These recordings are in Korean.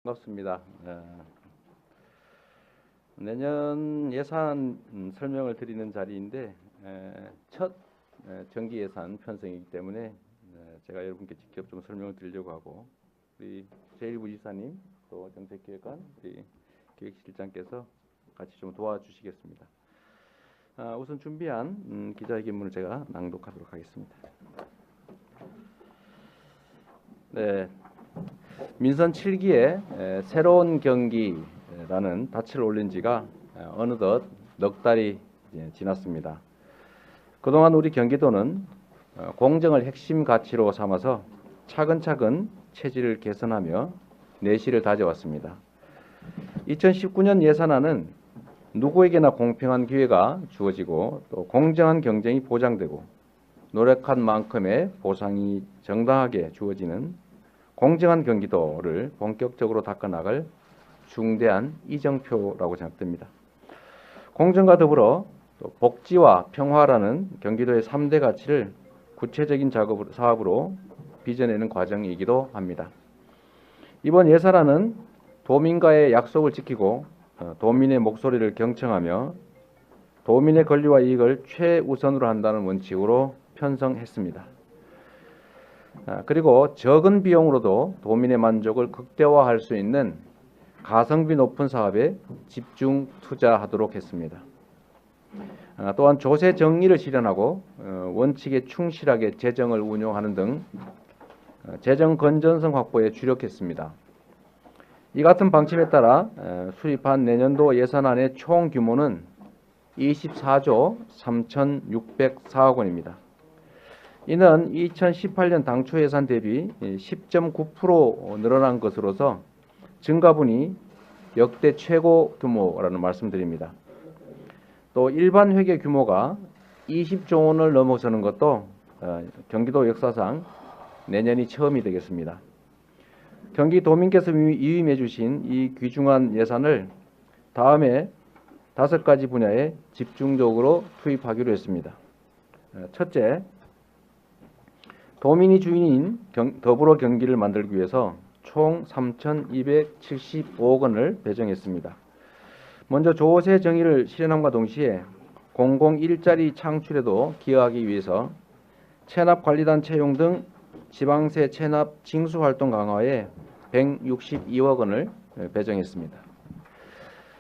반갑습니다. 내년 예산 설명을 드리는 자리인데 첫 정기 예산 편성이기 때문에 제가 여러분께 직접 좀 설명을 드리려고 하고 우리 제1부 이사님 또 정책기획관 우리 기획실장께서 같이 좀 도와주시겠습니다. 우선 준비한 기자회견문을 제가 낭독하도록 하겠습니다. 네. 민선 7기에 새로운 경기라는 닻을 올린 지가 어느덧 넉 달이 지났습니다. 그동안 우리 경기도는 공정을 핵심 가치로 삼아서 차근차근 체질을 개선하며 내실을 다져왔습니다. 2019년 예산안은 누구에게나 공평한 기회가 주어지고 또 공정한 경쟁이 보장되고 노력한 만큼의 보상이 정당하게 주어지는 공정한 경기도를 본격적으로 닦아나갈 중대한 이정표라고 생각됩니다. 공정과 더불어 또 복지와 평화라는 경기도의 3대 가치를 구체적인 사업으로 빚어내는 과정이기도 합니다. 이번 예산안은 도민과의 약속을 지키고 도민의 목소리를 경청하며 도민의 권리와 이익을 최우선으로 한다는 원칙으로 편성했습니다. 그리고 적은 비용으로도 도민의 만족을 극대화할 수 있는 가성비 높은 사업에 집중 투자하도록 했습니다. 또한 조세 정의를 실현하고 원칙에 충실하게 재정을 운용하는 등 재정 건전성 확보에 주력했습니다. 이 같은 방침에 따라 수립한 내년도 예산안의 총 규모는 24조 3,604억 원입니다. 이는 2018년 당초 예산 대비 10.9% 늘어난 것으로서 증가분이 역대 최고 규모라는 말씀드립니다. 또 일반 회계 규모가 20조 원을 넘어서는 것도 경기도 역사상 내년이 처음이 되겠습니다. 경기도민께서 위임해 주신 이 귀중한 예산을 다음에 5가지 분야에 집중적으로 투입하기로 했습니다. 첫째, 도민이 주인인 더불어 경기를 만들기 위해서 총 3,275억 원을 배정했습니다. 먼저 조세 정의를 실현함과 동시에 공공일자리 창출에도 기여하기 위해서 체납관리단 채용 등 지방세 체납 징수 활동 강화에 162억 원을 배정했습니다.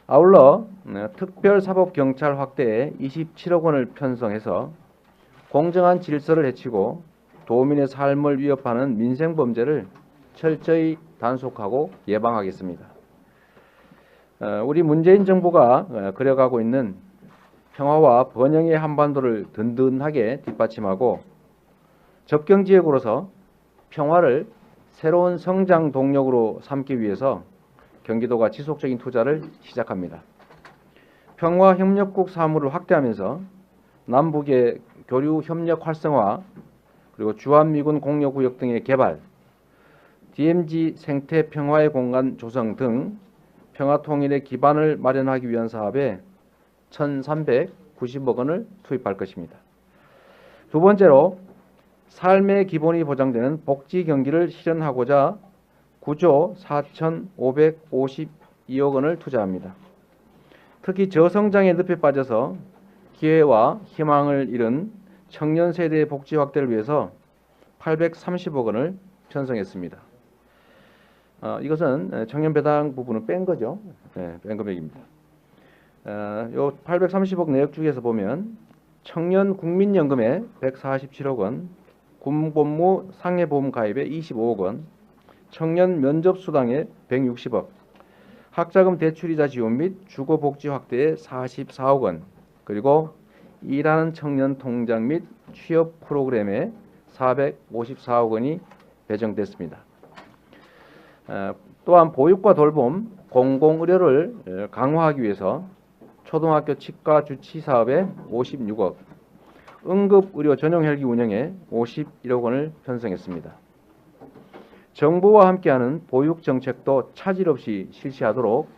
아울러 특별사법경찰 확대에 27억 원을 편성해서 공정한 질서를 해치고 도민의 삶을 위협하는 민생범죄를 철저히 단속하고 예방하겠습니다. 우리 문재인 정부가 그려가고 있는 평화와 번영의 한반도를 든든하게 뒷받침하고 접경지역으로서 평화를 새로운 성장 동력으로 삼기 위해서 경기도가 지속적인 투자를 시작합니다. 평화협력국 사무를 확대하면서 남북의 교류 협력 활성화 그리고 주한미군 공여구역 등의 개발, DMZ 생태 평화의 공간 조성 등 평화통일의 기반을 마련하기 위한 사업에 1,390억 원을 투입할 것입니다. 두 번째로 삶의 기본이 보장되는 복지 경기를 실현하고자 9조 4,552억 원을 투자합니다. 특히 저성장의 늪에 빠져서 기회와 희망을 잃은 청년 세대의 복지 확대를 위해서 830억 원을 편성했습니다. 이것은 청년 배당 부분은 뺀 거죠. 네, 뺀 금액입니다. 요 830억 내역 중에서 보면 청년 국민연금에 147억 원, 군복무 상해보험 가입에 25억 원, 청년 면접수당에 160억, 학자금 대출이자 지원 및 주거복지 확대에 44억 원, 그리고 일하는 청년 통장 및 취업 프로그램에 454억 원이 배정됐습니다. 또한 보육과 돌봄, 공공의료를 강화하기 위해서 초등학교 치과 주치 사업에 56억, 응급의료 전용 헬기 운영에 51억 원을 편성했습니다. 정부와 함께하는 보육 정책도 차질 없이 실시하도록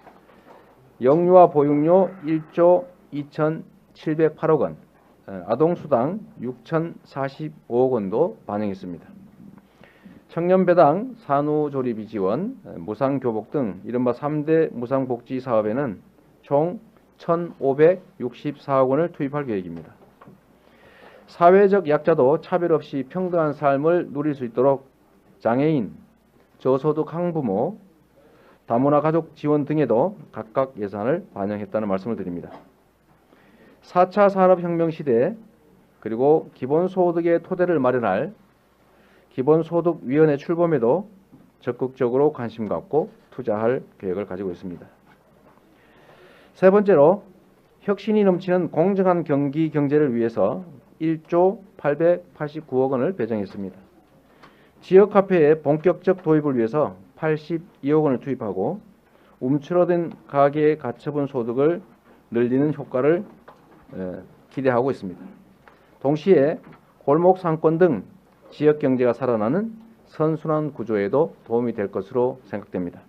영유아 보육료 1조 2,708억 원, 아동수당 6,045억 원도 반영했습니다. 청년배당 산후조리비 지원, 무상교복 등 이른바 3대 무상복지 사업에는 총 1,564억 원을 투입할 계획입니다. 사회적 약자도 차별 없이 평등한 삶을 누릴 수 있도록 장애인, 저소득 항부모, 다문화 가족 지원 등에도 각각 예산을 반영했다는 말씀을 드립니다. 4차 산업혁명 시대 그리고 기본소득의 토대를 마련할 기본소득위원회 출범에도 적극적으로 관심 갖고 투자할 계획을 가지고 있습니다. 세 번째로 혁신이 넘치는 공정한 경기 경제를 위해서 1조 889억 원을 배정했습니다. 지역화폐의 본격적 도입을 위해서 82억 원을 투입하고 움츠러든 가계의 가처분 소득을 늘리는 효과를 기대하고 있습니다. 동시에 골목 상권 등 지역 경제가 살아나는 선순환 구조에도 도움이 될 것으로 생각됩니다.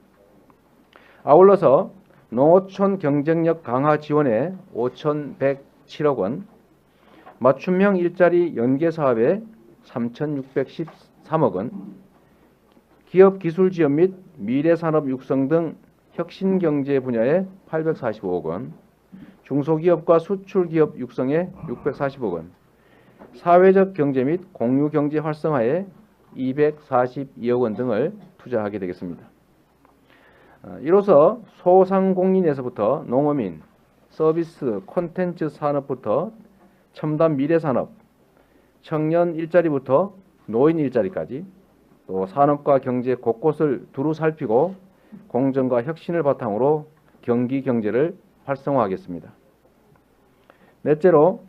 아울러서 농어촌 경쟁력 강화 지원에 5,107억 원, 맞춤형 일자리 연계 사업에 3,613억 원, 기업 기술 지원 및 미래산업 육성 등 혁신 경제 분야에 845억 원, 중소기업과 수출기업 육성에 640억 원, 사회적 경제 및 공유 경제 활성화에 242억 원 등을 투자하게 되겠습니다. 이로써 소상공인에서부터 농어민, 서비스, 콘텐츠 산업부터 첨단 미래산업, 청년 일자리부터 노인 일자리까지 또 산업과 경제 곳곳을 두루 살피고 공정과 혁신을 바탕으로 경기 경제를 활성화하겠습니다. 넷째로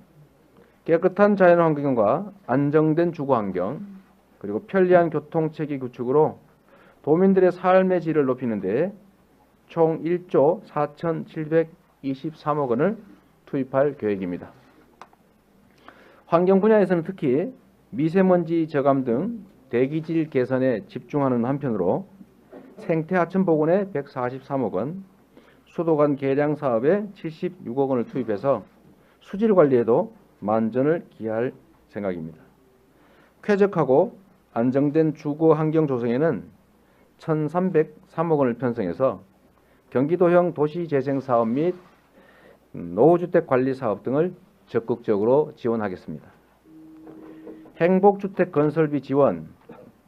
깨끗한 자연환경과 안정된 주거환경 그리고 편리한 교통체계 구축으로 도민들의 삶의 질을 높이는 데 총 1조 4,723억 원을 투입할 계획입니다. 환경 분야에서는 특히 미세먼지 저감 등 대기질 개선에 집중하는 한편으로 생태하천 복원에 143억 원, 수도관 개량 사업에 76억 원을 투입해서 수질 관리에도 만전을 기할 생각입니다. 쾌적하고 안정된 주거 환경 조성에는 1,303억 원을 편성해서 경기도형 도시재생 사업 및 노후주택 관리 사업 등을 적극적으로 지원하겠습니다. 행복주택 건설비 지원,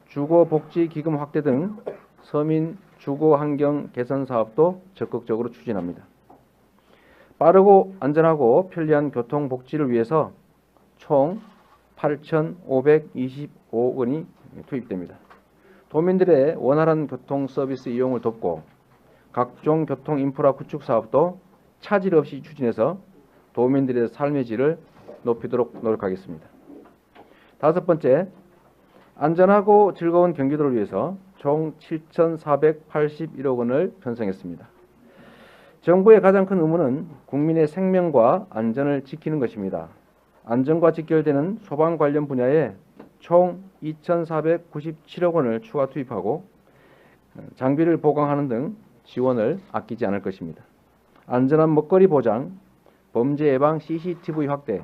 주거복지기금 확대 등 서민 주거환경 개선 사업도 적극적으로 추진합니다. 빠르고 안전하고 편리한 교통복지를 위해서 총 8,525억 원이 투입됩니다. 도민들의 원활한 교통 서비스 이용을 돕고 각종 교통 인프라 구축 사업도 차질 없이 추진해서 도민들의 삶의 질을 높이도록 노력하겠습니다. 다섯 번째, 안전하고 즐거운 경기도를 위해서 총 7,481억 원을 편성했습니다. 정부의 가장 큰 의무는 국민의 생명과 안전을 지키는 것입니다. 안전과 직결되는 소방 관련 분야에 총 2,497억 원을 추가 투입하고 장비를 보강하는 등 지원을 아끼지 않을 것입니다. 안전한 먹거리 보장, 범죄 예방 CCTV 확대,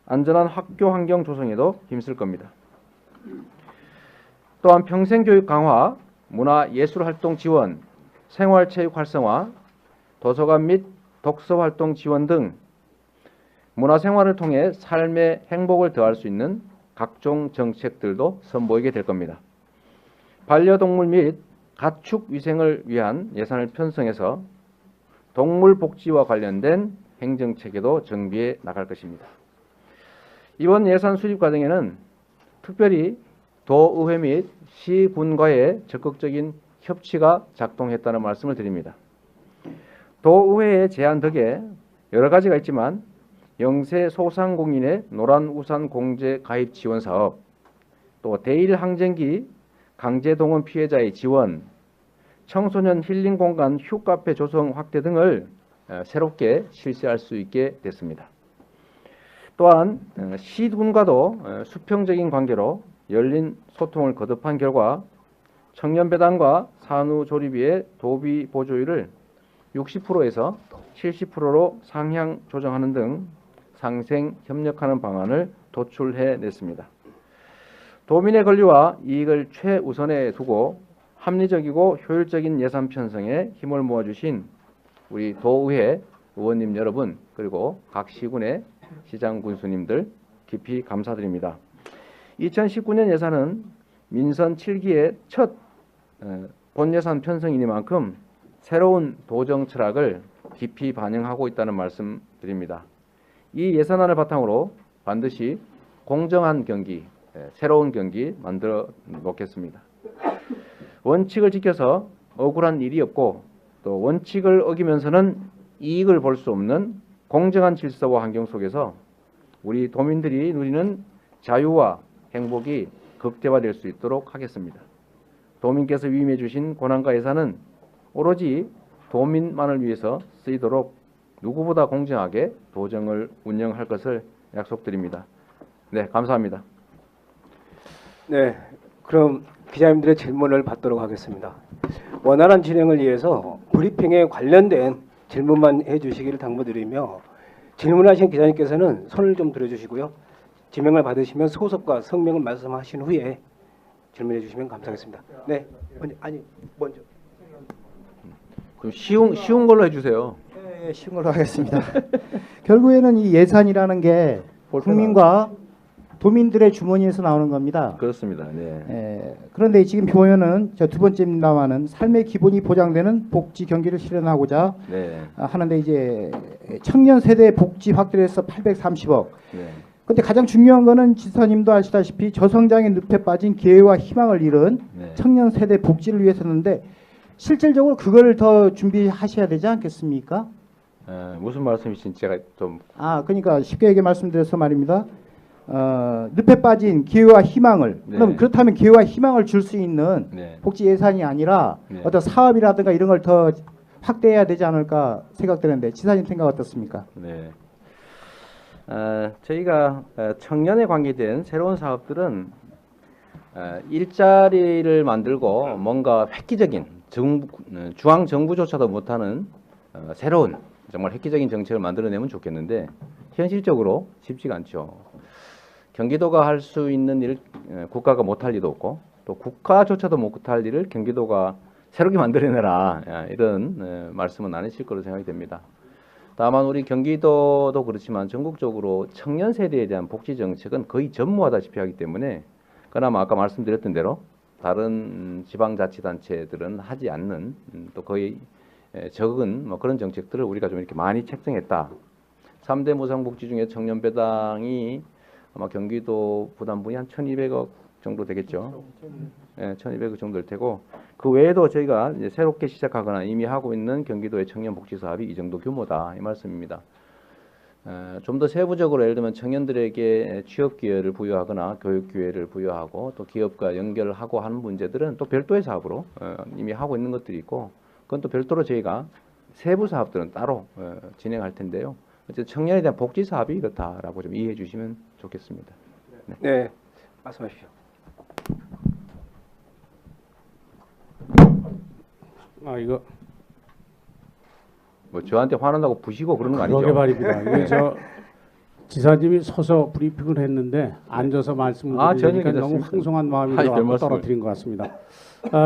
안전한 학교 환경 조성에도 힘쓸 겁니다. 또한 평생교육 강화, 문화예술활동 지원, 생활체육 활성화, 도서관 및 독서활동 지원 등 문화생활을 통해 삶의 행복을 더할 수 있는 각종 정책들도 선보이게 될 겁니다. 반려동물 및 가축 위생을 위한 예산을 편성해서 동물 복지와 관련된 행정체계도 정비해 나갈 것입니다. 이번 예산 수립 과정에는 특별히 도의회 및 시군과의 적극적인 협치가 작동했다는 말씀을 드립니다. 도의회의 제안 덕에 여러 가지가 있지만 영세 소상공인의 노란우산 공제 가입 지원 사업, 또 대일 항쟁기 강제동원 피해자의 지원, 청소년 힐링 공간 휴카페 조성 확대 등을 새롭게 실시할 수 있게 됐습니다. 또한 시군과도 수평적인 관계로 열린 소통을 거듭한 결과 청년배당과 산후조리비의 도비 보조율을 60%에서 70%로 상향 조정하는 등 상생 협력하는 방안을 도출해냈습니다. 도민의 권리와 이익을 최우선에 두고 합리적이고 효율적인 예산 편성에 힘을 모아주신 우리 도의회 의원님 여러분, 그리고 각 시군의 시장 군수님들 깊이 감사드립니다. 2019년 예산은 민선 7기의 첫 본예산 편성이니만큼 새로운 도정 철학을 깊이 반영하고 있다는 말씀 드립니다. 이 예산안을 바탕으로 반드시 공정한 경기, 새로운 경기 만들어 놓겠습니다. 원칙을 지켜서 억울한 일이 없고, 또 원칙을 어기면서는 이익을 볼 수 없는 공정한 질서와 환경 속에서 우리 도민들이 누리는 자유와 행복이 극대화될 수 있도록 하겠습니다. 도민께서 위임해 주신 권한과 예산은 오로지 도민만을 위해서 쓰이도록 누구보다 공정하게 도정을 운영할 것을 약속드립니다. 네, 감사합니다. 네, 그럼 기자님들의 질문을 받도록 하겠습니다. 원활한 진행을 위해서 브리핑에 관련된 질문만 해주시기를 당부드리며, 질문하신 기자님께서는 손을 좀 들어주시고요. 지명을 받으시면 소속과 성명을 말씀하신 후에 질문해 주시면 감사하겠습니다. 네, 먼저. 그럼 쉬운 걸로 해주세요. 네, 쉬운 걸로 하겠습니다. 결국에는 이 예산이라는 게 국민과 도민들의 주머니에서 나오는 겁니다. 그렇습니다. 네. 그런데 지금 보면은 저 두 번째입니다마는 삶의 기본이 보장되는 복지 경기를 실현하고자 네. 하는데, 이제 청년 세대 복지 확대를 해서 830억. 네. 근데 가장 중요한 거는 지사님도 아시다시피 저성장의 늪에 빠진 기회와 희망을 잃은 네. 청년 세대 복지를 위해서는데, 실질적으로 그걸 더 준비하셔야 되지 않겠습니까? 무슨 말씀이신지 제가 좀. 그러니까 쉽게 얘기 말씀드려서 말입니다. 늪에 빠진 기회와 희망을, 네. 그럼 그렇다면 기회와 희망을 줄 수 있는 네. 복지 예산이 아니라 네. 어떤 사업이라든가 이런 걸 더 확대해야 되지 않을까 생각되는데, 지사님 생각 어떻습니까? 네. 저희가 청년에 관계된 새로운 사업들은 일자리를 만들고 뭔가 획기적인 중앙 정부조차도 못하는 새로운 정말 획기적인 정책을 만들어내면 좋겠는데, 현실적으로 쉽지가 않죠. 경기도가 할 수 있는 일, 국가가 못할 리도 없고, 또 국가조차도 못할 일을 경기도가 새롭게 만들어내라, 이런 말씀은 안 하실 거로 생각이 됩니다. 다만 우리 경기도도 그렇지만 전국적으로 청년 세대에 대한 복지 정책은 거의 전무하다시피 하기 때문에, 그나마 아까 말씀드렸던 대로 다른 지방자치단체들은 하지 않는 또 거의 적은 그런 정책들을 우리가 좀 이렇게 많이 책정했다. 3대 무상복지 중에 청년 배당이 아마 경기도 부담분이 한 1,200억 정도 되겠죠. 네, 1,200억 정도 될 테고, 그 외에도 저희가 이제 새롭게 시작하거나 이미 하고 있는 경기도의 청년 복지 사업이 이 정도 규모다, 이 말씀입니다. 좀 더 세부적으로 예를 들면 청년들에게 취업 기회를 부여하거나 교육 기회를 부여하고 또 기업과 연결하고 하는 문제들은 또 별도의 사업으로 이미 하고 있는 것들이 있고, 그건 또 별도로 저희가 세부 사업들은 따로 진행할 텐데요. 어쨌든 청년에 대한 복지 사업이 이렇다라고 좀 이해해 주시면 좋겠습니다. 네, 말씀하십시오. 이거 뭐 저한테 화난다고 부시고 그러는 거 아니죠? 그러게 말입니다. 이게 저 지사님이 서서 브리핑을 했는데 앉아서 말씀을 드리니까 너무 황송한 마음이 들어서 떨어뜨린 것 같습니다.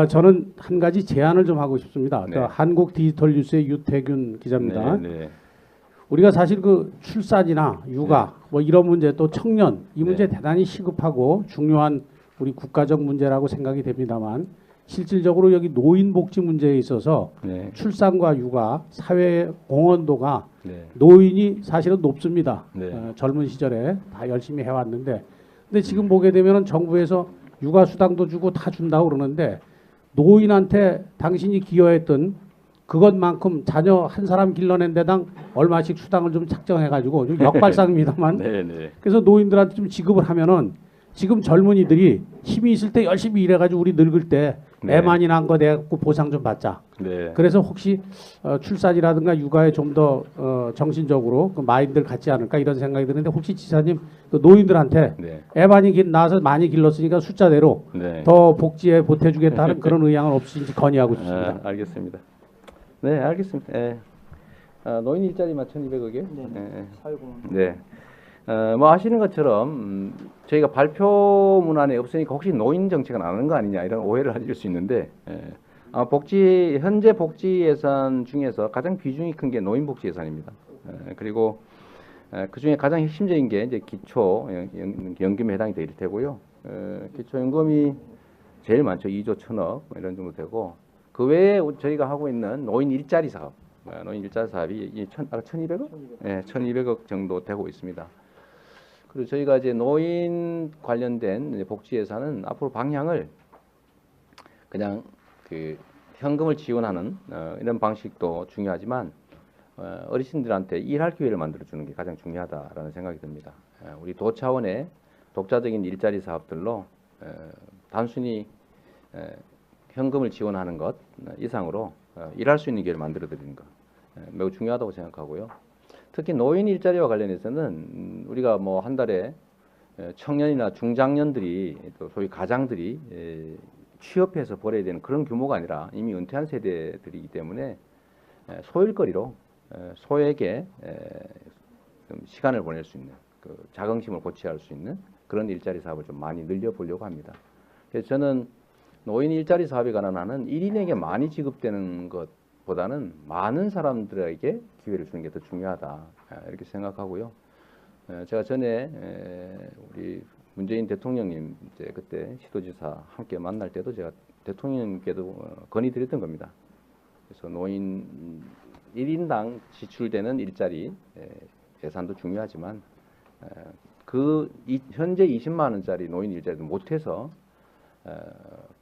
저는 한 가지 제안을 좀 하고 싶습니다. 네. 한국 디지털 뉴스의 유태균 기자입니다. 네, 네. 우리가 사실 그 출산이나 육아 뭐 이런 문제, 또 청년 이 문제 네. 대단히 시급하고 중요한 우리 국가적 문제라고 생각이 됩니다만, 실질적으로 여기 노인 복지 문제에 있어서 네. 출산과 육아, 사회 공헌도가 네. 노인이 사실은 높습니다. 네. 젊은 시절에 다 열심히 해왔는데, 근데 지금 보게 되면은 정부에서 육아 수당도 주고 다 준다고 그러는데, 노인한테 당신이 기여했던 그것만큼 자녀 한 사람 길러낸 데당 얼마씩 수당을 좀 책정해가지고 좀 역발상입니다만, 네, 네. 그래서 노인들한테 좀 지급을 하면은 지금 젊은이들이 힘이 있을 때 열심히 일해가지고 우리 늙을 때 애 네. 많이 난 거 내갖고 보상 좀 받자. 네. 그래서 혹시 출산이라든가 육아에 좀 더 정신적으로 그 마인드를 갖지 않을까 이런 생각이 드는데, 혹시 지사님 그 노인들한테 네. 애 많이 낳아서 많이 길렀으니까 숫자대로 네. 더 복지에 보태주겠다는 그런 의향은 없으신지 건의하고 싶습니다. 알겠습니다. 네, 알겠습니다. 네. 노인 일자리 1,200억이요? 네. 네. 사회공헌. 네. 뭐 아시는 것처럼 저희가 발표문안에 없으니까 혹시 노인 정책은 안 하는 거 아니냐 이런 오해를 하실 수 있는데 현재 복지 예산 중에서 가장 비중이 큰 게 노인 복지 예산입니다. 그리고 그 중에 가장 핵심적인 게 이제 기초 연금에 해당이 될 테고요. 기초 연금이 제일 많죠. 2조 1천억 이런 정도 되고 그 외에 저희가 하고 있는 노인 일자리 사업, 노인 일자리 사업이 1,200억? 네, 1,200억 정도 되고 있습니다. 그리고 저희가 이제 노인 관련된 복지 예산은 앞으로 방향을 그냥 그 현금을 지원하는 이런 방식도 중요하지만 어르신들한테 일할 기회를 만들어 주는 게 가장 중요하다라는 생각이 듭니다. 우리 도 차원의 독자적인 일자리 사업들로 단순히 현금을 지원하는 것 이상으로 일할 수 있는 기회를 만들어 드리는 것 매우 중요하다고 생각하고요. 특히 노인 일자리와 관련해서는 우리가 뭐 한 달에 청년이나 중장년들이 또 소위 가장들이 취업해서 벌어야 되는 그런 규모가 아니라 이미 은퇴한 세대들이기 때문에 소일거리로 소에게 좀 시간을 보낼 수 있는 그 자긍심을 고취할 수 있는 그런 일자리 사업을 좀 많이 늘려보려고 합니다. 그래서 저는 노인 일자리 사업에 관한 한은 1인에게 많이 지급되는 것보다는 많은 사람들에게 기회를 주는 게 더 중요하다 이렇게 생각하고요. 제가 전에 우리 문재인 대통령님 이제 그때 시도지사 함께 만날 때도 제가 대통령님께도 건의드렸던 겁니다. 그래서 노인 1인당 지출되는 일자리 예산도 중요하지만 현재 20만 원짜리 노인 일자리도 못해서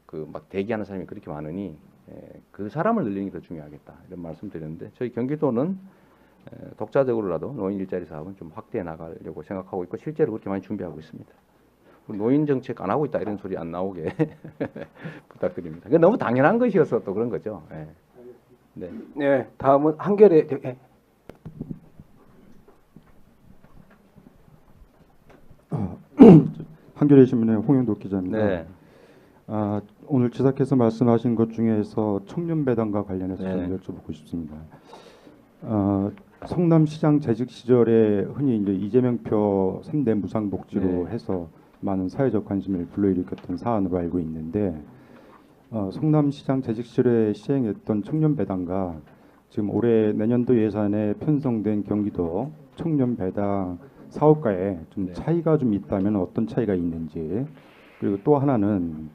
그 막 대기하는 사람이 그렇게 많으니 그 사람을 늘리는 게 더 중요하겠다 이런 말씀드렸는데 저희 경기도는 독자적으로라도 노인 일자리 사업은 좀 확대해 나가려고 생각하고 있고 실제로 그렇게 많이 준비하고 있습니다. 노인 정책 안 하고 있다 이런 소리 안 나오게 부탁드립니다. 그게 너무 당연한 것이어서 또 그런 거죠. 네. 네, 다음은 한겨레. 네. 한겨레 신문의 홍영도 기자입니다. 네. 오늘 지사께서 말씀하신 것 중에서 청년 배당과 관련해서 네. 좀 여쭤보고 싶습니다. 성남시장 재직 시절에 흔히 이제 이재명표 3대 무상복지로 네. 해서 많은 사회적 관심을 불러일으켰던 사안으로 알고 있는데 성남시장 재직 시절에 시행했던 청년 배당과 지금 올해 내년도 예산에 편성된 경기도 청년 배당 사업과에 좀 네. 차이가 좀 있다면 어떤 차이가 있는지, 그리고 또 하나는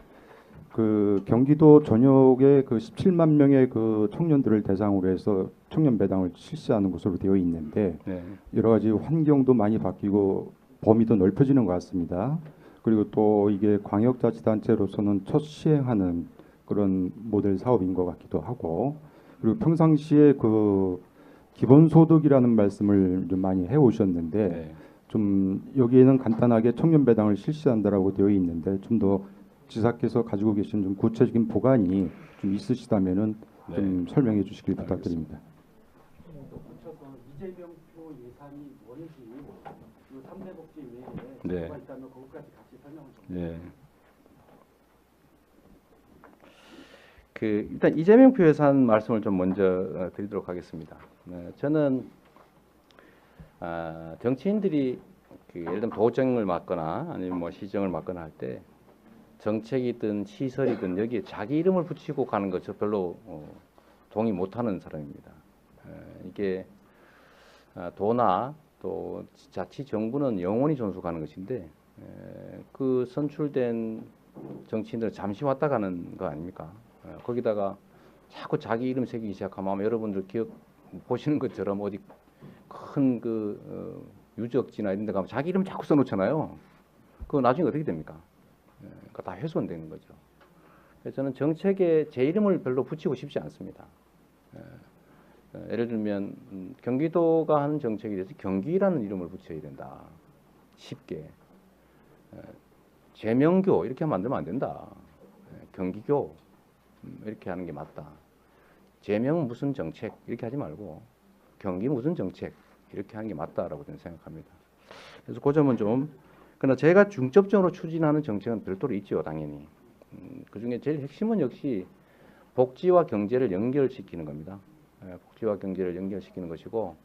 그 경기도 전역에 그 17만 명의 그 청년들을 대상으로 해서 청년 배당을 실시하는 것으로 되어 있는데 네. 여러 가지 환경도 많이 바뀌고 범위도 넓혀지는 것 같습니다. 그리고 또 이게 광역자치단체로서는 첫 시행하는 그런 모델 사업인 것 같기도 하고, 그리고 평상시에 그 기본소득이라는 말씀을 좀 많이 해오셨는데 네. 좀 여기에는 간단하게 청년 배당을 실시한다라고 되어 있는데 좀 더 지사께서 가지고 계신 좀 구체적인 보관이 좀 있으시다면은 좀 설명해 주시길 부탁드립니다. 이재명표 예산이 뭔지 그 3대 복지 외에 네. 뭐가 있다면 그것까지 같이 설명을 좀. 네. 일단 이재명표 예산 말씀을 좀 먼저 드리도록 하겠습니다. 저는 정치인들이 예를 들면 도정을 맡거나 아니면 뭐 시정을 맡거나 할 때 정책이든 시설이든 여기에 자기 이름을 붙이고 가는 것 저 별로 동의 못하는 사람입니다. 이게 도나 또 자치 정부는 영원히 존속하는 것인데 그 선출된 정치인들은 잠시 왔다 가는 거 아닙니까? 거기다가 자꾸 자기 이름 새기기 시작하면 아마 여러분들 기억 보시는 것처럼 어디 큰 그 유적지나 이런 데 가면 자기 이름 자꾸 써놓잖아요. 그거 나중에 어떻게 됩니까? 그러니까 다 훼손되는 거죠. 그래서 저는 정책에 제 이름을 별로 붙이고 싶지 않습니다. 예를 들면 경기도가 하는 정책에 대해서 경기라는 이름을 붙여야 된다. 쉽게. 제명교 이렇게 만들면 안 된다. 경기교 이렇게 하는 게 맞다. 제명 무슨 정책 이렇게 하지 말고 경기 무슨 정책 이렇게 하는 게 맞다라고 저는 생각합니다. 그래서 그 점은 좀 그러나 제가 중점적으로 추진하는 정책은 별도로 있죠, 당연히. 그중에 제일 핵심은 역시 복지와 경제를 연결시키는 겁니다. 복지와 경제를 연결시키는 것이고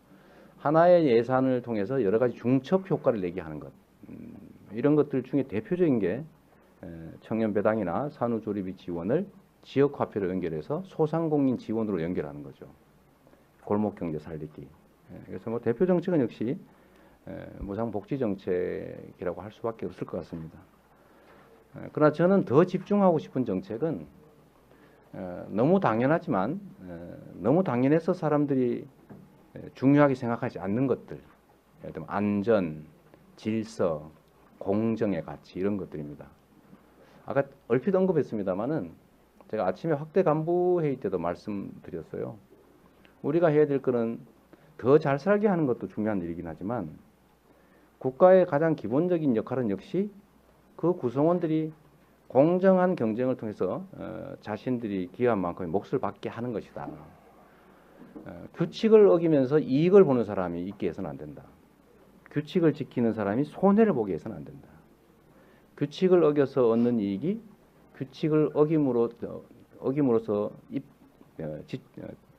하나의 예산을 통해서 여러 가지 중첩 효과를 내게 하는 것. 이런 것들 중에 대표적인 게 청년 배당이나 산후조리비 지원을 지역 화폐로 연결해서 소상공인 지원으로 연결하는 거죠. 골목 경제 살리기. 그래서 뭐 대표 정책은 역시 무상복지 정책이라고 할 수밖에 없을 것 같습니다. 그러나 저는 더 집중하고 싶은 정책은 너무 당연하지만 너무 당연해서 사람들이 중요하게 생각하지 않는 것들, 예를 들면 안전, 질서, 공정의 가치 이런 것들입니다. 아까 얼핏 언급했습니다마는 제가 아침에 확대 간부 회의 때도 말씀드렸어요. 우리가 해야 될 거는 더 잘 살게 하는 것도 중요한 일이긴 하지만 국가의 가장 기본적인 역할은 역시 그 구성원들이 공정한 경쟁을 통해서 자신들이 기여한 만큼의 몫을 받게 하는 것이다. 규칙을 어기면서 이익을 보는 사람이 있게 해서는 안 된다. 규칙을 지키는 사람이 손해를 보게 해서는 안 된다. 규칙을 어겨서 얻는 이익이 규칙을 어김으로써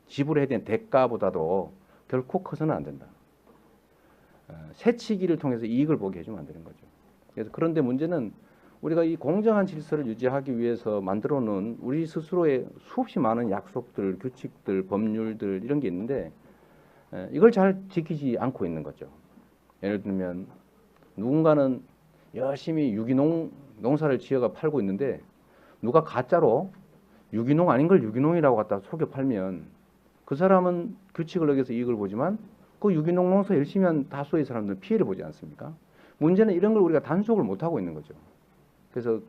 지불해야 되는 대가보다도 결코 커서는 안 된다. 새치기를 통해서 이익을 보게 해주면 안 되는 거죠. 그래서 그런데 문제는 우리가 이 공정한 질서를 유지하기 위해서 만들어 놓은 우리 스스로의 수없이 많은 약속들, 규칙들, 법률들 이런 게 있는데 이걸 잘 지키지 않고 있는 거죠. 예를 들면 누군가는 열심히 유기농 농사를 지어가 팔고 있는데 누가 가짜로 유기농 아닌 걸 유기농이라고 갖다 속여 팔면 그 사람은 규칙을 어겨서 이익을 보지만 그 유기농 농사 열심히 한 다수의 사람들은 피해를 보지 않습니까? 문제는 이런 걸 우리가 단속을 못하고 있는 거죠. 그래서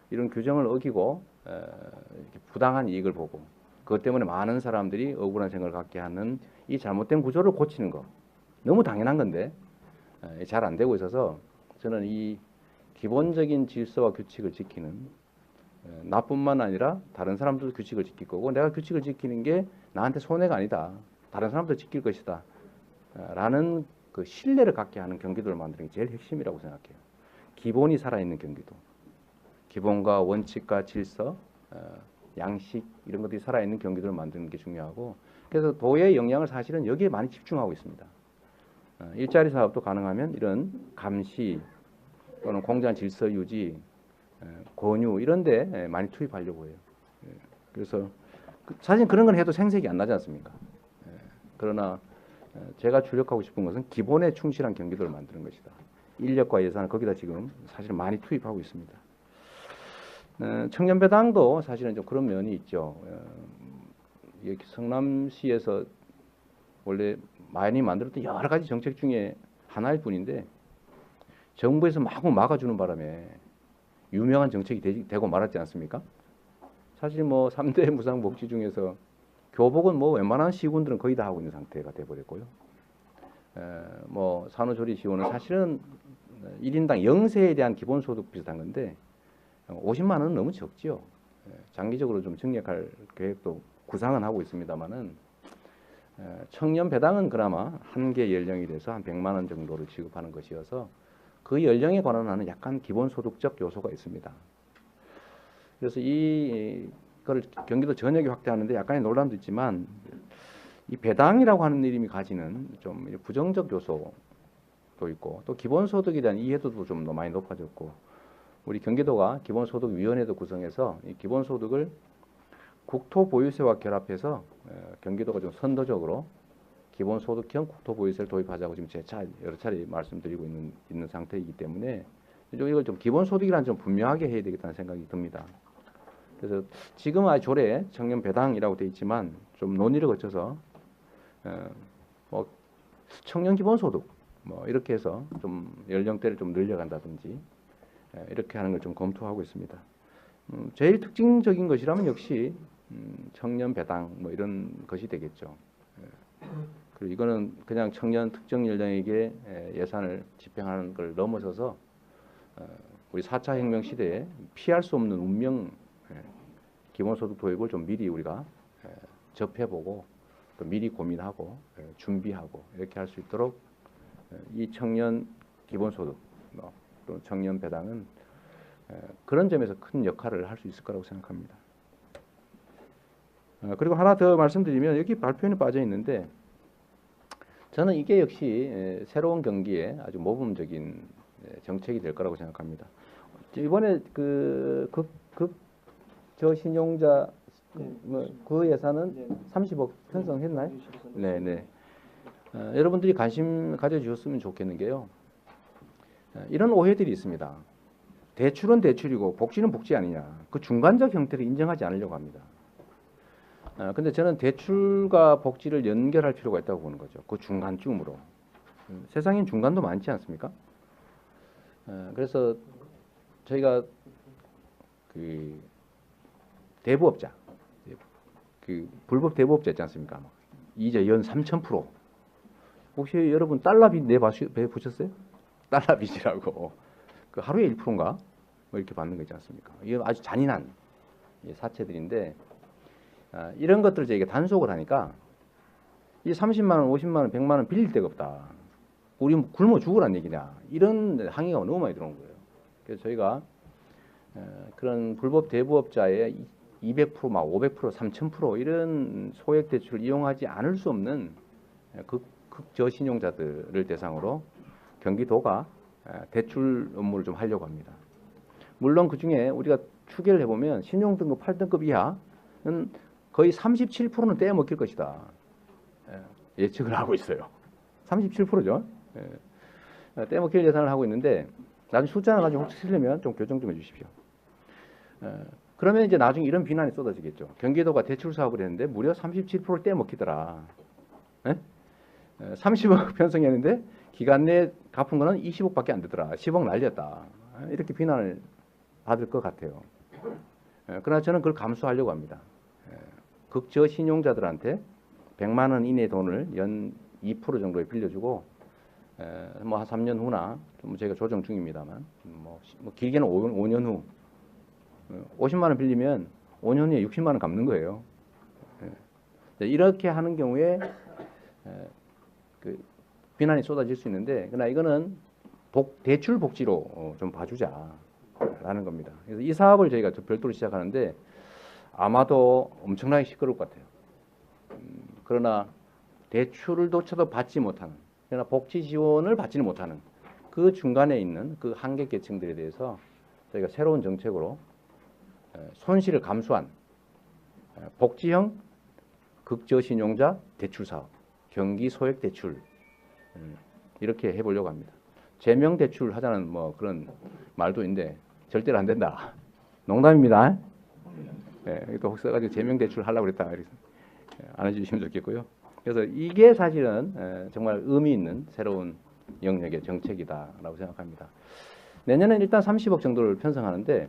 이런 규정을 어기고 이렇게 부당한 이익을 보고 그것 때문에 많은 사람들이 억울한 생각을 갖게 하는 이 잘못된 구조를 고치는 거 너무 당연한 건데 잘 안 되고 있어서 저는 이 기본적인 질서와 규칙을 지키는 나뿐만 아니라 다른 사람들도 규칙을 지킬 거고 내가 규칙을 지키는 게 나한테 손해가 아니다. 다른 사람도 지킬 것이다. 라는 그 신뢰를 갖게 하는 경기도를 만드는 게 제일 핵심이라고 생각해요. 기본이 살아있는 경기도. 기본과 원칙과 질서, 양식 이런 것들이 살아있는 경기도를 만드는 게 중요하고 그래서 도의 역량을 사실은 여기에 많이 집중하고 있습니다. 일자리 사업도 가능하면 이런 감시 또는 공정한 질서 유지, 권유 이런 데 많이 투입하려고 해요. 그래서 사실 그런 건 해도 생색이 안 나지 않습니까? 그러나 제가 주력하고 싶은 것은 기본에 충실한 경기도를 만드는 것이다. 인력과 예산을 거기다 지금 사실 많이 투입하고 있습니다. 청년배당도 사실은 좀 그런 면이 있죠. 성남시에서 원래 많이 만들었던 여러 가지 정책 중에 하나일 뿐인데 정부에서 마구 막아주는 바람에 유명한 정책이 되고 말았지 않습니까? 사실 뭐 3대 무상복지 중에서 교복은 뭐 웬만한 시군들은 거의 다 하고 있는 상태가 돼버렸고요. 뭐 산후조리 지원은 사실은 1인당 영세에 대한 기본소득 비슷한 건데 50만 원은 너무 적지요. 장기적으로 좀 증액할 계획도 구상은 하고 있습니다만은 청년 배당은 그나마 한계 연령이 돼서 한 100만 원 정도를 지급하는 것이어서 그 연령에 관한 약간 기본소득적 요소가 있습니다. 그래서 이걸 경기도 전역에 확대하는데 약간의 논란도 있지만 이 배당이라고 하는 이름이 가지는 좀 부정적 요소도 있고 또 기본소득에 대한 이해도도 좀 많이 높아졌고 우리 경기도가 기본소득위원회도 구성해서 이 기본소득을 국토보유세와 결합해서 경기도가 좀 선도적으로 기본소득형 국토보유세를 도입하자고 지금 여러 차례 말씀드리고 있는 상태이기 때문에 이걸 좀 기본소득이란 좀 분명하게 해야 되겠다는 생각이 듭니다. 그래서 지금 아주 조례 청년 배당이라고 되어 있지만 좀 논의를 거쳐서 뭐 청년 기본소득 뭐 이렇게 해서 좀 연령대를 좀 늘려간다든지 이렇게 하는 걸 좀 검토하고 있습니다. 제일 특징적인 것이라면 역시 청년 배당 뭐 이런 것이 되겠죠. 그리고 이거는 그냥 청년 특정 연령에게 예산을 집행하는 걸 넘어서서 우리 4차 혁명 시대에 피할 수 없는 운명 기본소득 도입을 좀 미리 우리가 접해보고 또 미리 고민하고 준비하고 이렇게 할 수 있도록 이 청년 기본소득 또 청년 배당은 그런 점에서 큰 역할을 할 수 있을 거라고 생각합니다. 그리고 하나 더 말씀드리면 여기 발표에는 빠져 있는데 저는 이게 역시 새로운 경기에 아주 모범적인 정책이 될 거라고 생각합니다. 이번에 저 신용자 그 예산은 30억 편성했나요? 네네. 여러분들이 관심 가져주셨으면 좋겠는 게요. 이런 오해들이 있습니다. 대출은 대출이고 복지는 복지 아니냐. 그 중간적 형태를 인정하지 않으려고 합니다. 근데 저는 대출과 복지를 연결할 필요가 있다고 보는 거죠. 그 중간쯤으로. 세상엔 중간도 많지 않습니까? 그래서 저희가 그 대부업자, 그 불법 대부업자 있지 않습니까? 이자 연 3,000%. 혹시 여러분 달러빚 내보셨어요? 달러빚이라고. 그 하루에 1%인가? 뭐 이렇게 받는 거 있지 않습니까? 이게 아주 잔인한 사채들인데, 이런 것들을 저희가 단속을 하니까 이 30만 원, 50만 원, 100만 원 빌릴 데가 없다. 우리 굶어 죽으란 얘기냐. 이런 항의가 너무 많이 들어온 거예요. 그래서 저희가 그런 불법 대부업자의 200%, 막 500%, 3000% 이런 소액 대출을 이용하지 않을 수 없는 극저신용자들을 대상으로 경기도가 대출 업무를 좀 하려고 합니다. 물론 그 중에 우리가 추계를 해보면 신용등급 8등급 이하는 거의 37%는 떼어먹힐 것이다. 예측을 하고 있어요. 37%죠. 떼먹힐 예상을 하고 있는데 나중에 숫자나 가지고 혹시 틀리면 좀 교정 좀 해주십시오. 그러면 이제 나중에 이런 비난이 쏟아지겠죠. 경기도가 대출 사업을 했는데 무려 37%를 떼먹히더라. 30억 편성했는데 기간 내에 갚은 거는 20억밖에 안 되더라. 10억 날렸다. 이렇게 비난을 받을 것 같아요. 그러나 저는 그걸 감수하려고 합니다. 극저신용자들한테 100만 원 이내 돈을 연 2% 정도에 빌려주고 뭐 한 3년 후나 좀 저희가 조정 중입니다만 뭐 길게는 5년 후 50만 원 빌리면 5년 후에 60만 원 갚는 거예요. 이렇게 하는 경우에 그 비난이 쏟아질 수 있는데 그러나 이거는 대출 복지로 좀 봐주자라는 겁니다. 그래서 이 사업을 저희가 별도로 시작하는데 아마도 엄청나게 시끄러울 것 같아요. 그러나 대출조차도 받지 못하는, 그러나 복지 지원을 받지는 못하는 그 중간에 있는 그 한계 계층들에 대해서 저희가 새로운 정책으로 손실을 감수한 복지형 극저신용자 대출 사업, 경기 소액 대출 이렇게 해보려고 합니다. 제명 대출 하자는 뭐 그런 말도 있는데 절대로 안 된다. 농담입니다. 또 혹시 써가지고 제명 대출 하려고 그랬다. 그래서 안 해주시면 좋겠고요. 그래서 이게 사실은 정말 의미 있는 새로운 영역의 정책이다라고 생각합니다. 내년엔 일단 30억 정도를 편성하는데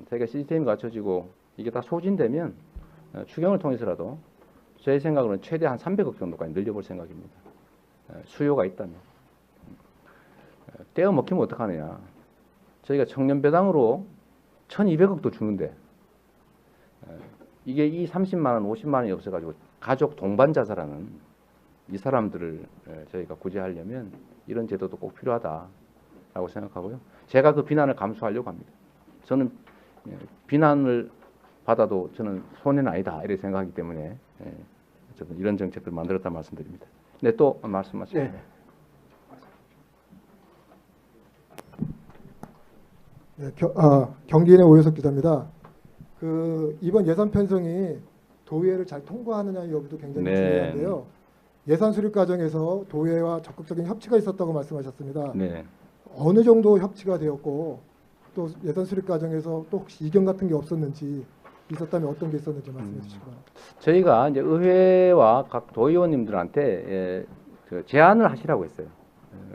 저희가 시스템이 갖춰지고 이게 다 소진되면 추경을 통해서라도 제 생각으로는 최대 한 300억 정도까지 늘려볼 생각입니다. 수요가 있다면. 떼어 먹히면 어떡하느냐. 저희가 청년배당으로 1200억도 주는데 이게 이 30만 원, 50만 원이 없어가지고 가족 동반 자살하는 이 사람들을 저희가 구제하려면 이런 제도도 꼭 필요하다라고 생각하고요. 제가 그 비난을 감수하려고 합니다. 저는 비난을 받아도 저는 손해는 아니다 이렇게 생각하기 때문에 저는 이런 정책을 만들었다 말씀드립니다. 네, 또 말씀하시죠. 네. 네, 경기인의 오효석 기자입니다. 이번 예산 편성이 도의회를 잘 통과하느냐의 여부도 굉장히 네. 중요한데요. 예산 수립 과정에서 도의회와 적극적인 협치가 있었다고 말씀하셨습니다. 네. 어느 정도 협치가 되었고 또 예산 수립 과정에서 또 혹시 이견 같은 게 없었는지 있었다면 어떤 게 있었는지 말씀해 주시기 바랍니다. 저희가 이제 의회와 각 도의원님들한테 그 제안을 하시라고 했어요.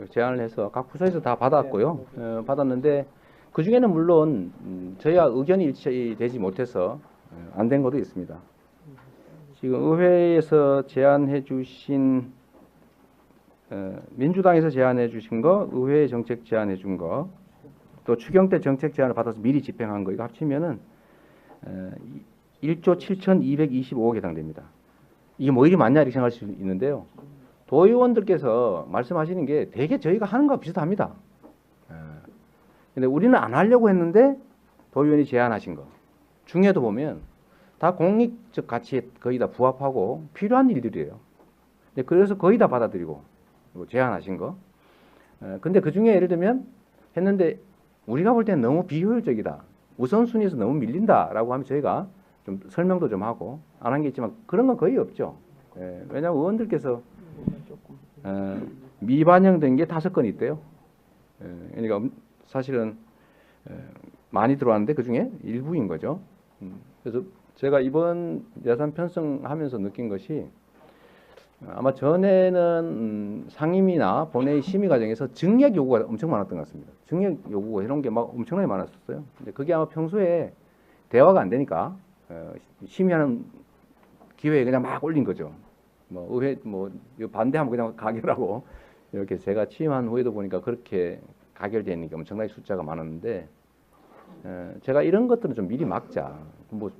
제안을 해서 각 부서에서 다 받았고요. 받았는데 그 중에는 물론 저희와 의견이 일치되지 못해서 안 된 것도 있습니다. 지금 의회에서 제안해 주신 민주당에서 제안해 주신 거, 의회 정책 제안해 준 거, 또 추경 때 정책 제안을 받아서 미리 집행한 거 이거 합치면은 1조 7,225억에 해당됩니다. 이게 뭐 일이 많냐 이렇게 생각할 수 있는데요. 도의원들께서 말씀하시는 게 되게 저희가 하는 거와 비슷합니다. 근데 우리는 안 하려고 했는데 도의원이 제안하신 거 중에도 보면 다 공익적 가치에 거의 다 부합하고 필요한 일들이에요. 그래서 거의 다 받아들이고 뭐 제안하신 거. 근데 그 중에 예를 들면 했는데 우리가 볼 때는 너무 비효율적이다. 우선순위에서 너무 밀린다라고 하면 저희가 좀 설명도 좀 하고 안 한 게 있지만 그런 건 거의 없죠. 왜냐하면 의원들께서 미반영된 게 5건 있대요. 그러니까 사실은 많이 들어왔는데 그 중에 일부인 거죠. 그래서 제가 이번 예산 편성하면서 느낀 것이 아마 전에는 상임위나 본회의 심의 과정에서 증액 요구가 엄청 많았던 것 같습니다. 증액 요구가 이런 게 막 엄청나게 많았었어요. 근데 그게 아마 평소에 대화가 안 되니까 심의하는 기회에 그냥 막 올린 거죠. 뭐 의회 뭐 반대하면 그냥 가결하고 이렇게 제가 취임한 후에도 보니까 그렇게 가결되는 게 엄청나게 숫자가 많았는데 제가 이런 것들은 좀 미리 막자. 뭐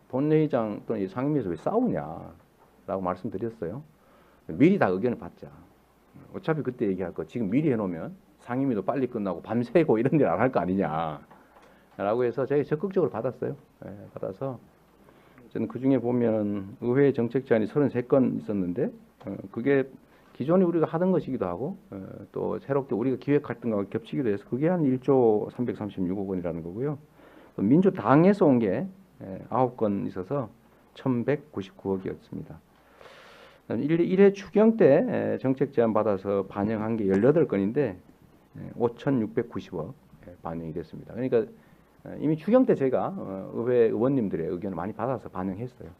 본회의장 또는 상임위에서 왜 싸우냐라고 말씀드렸어요. 미리 다 의견을 받자. 어차피 그때 얘기할 거 지금 미리 해놓으면 상임위도 빨리 끝나고 밤새고 이런 일 안 할 거 아니냐라고 해서 제가 적극적으로 받았어요. 받아서 저는 그 중에 보면 의회 정책 제안이 33건 있었는데 그게 기존에 우리가 하던 것이기도 하고 또 새롭게 우리가 기획했던 거와 겹치기도 해서 그게 한 1조 336억 원이라는 거고요. 또 민주당에서 온 게 9건 있어서 1,199억이었습니다. 1회 추경 때 정책 제안 받아서 반영한 게 18건인데 5,690억 반영이 됐습니다. 그러니까 이미 추경 때 제가 의회 의원님들의 의견을 많이 받아서 반영했어요.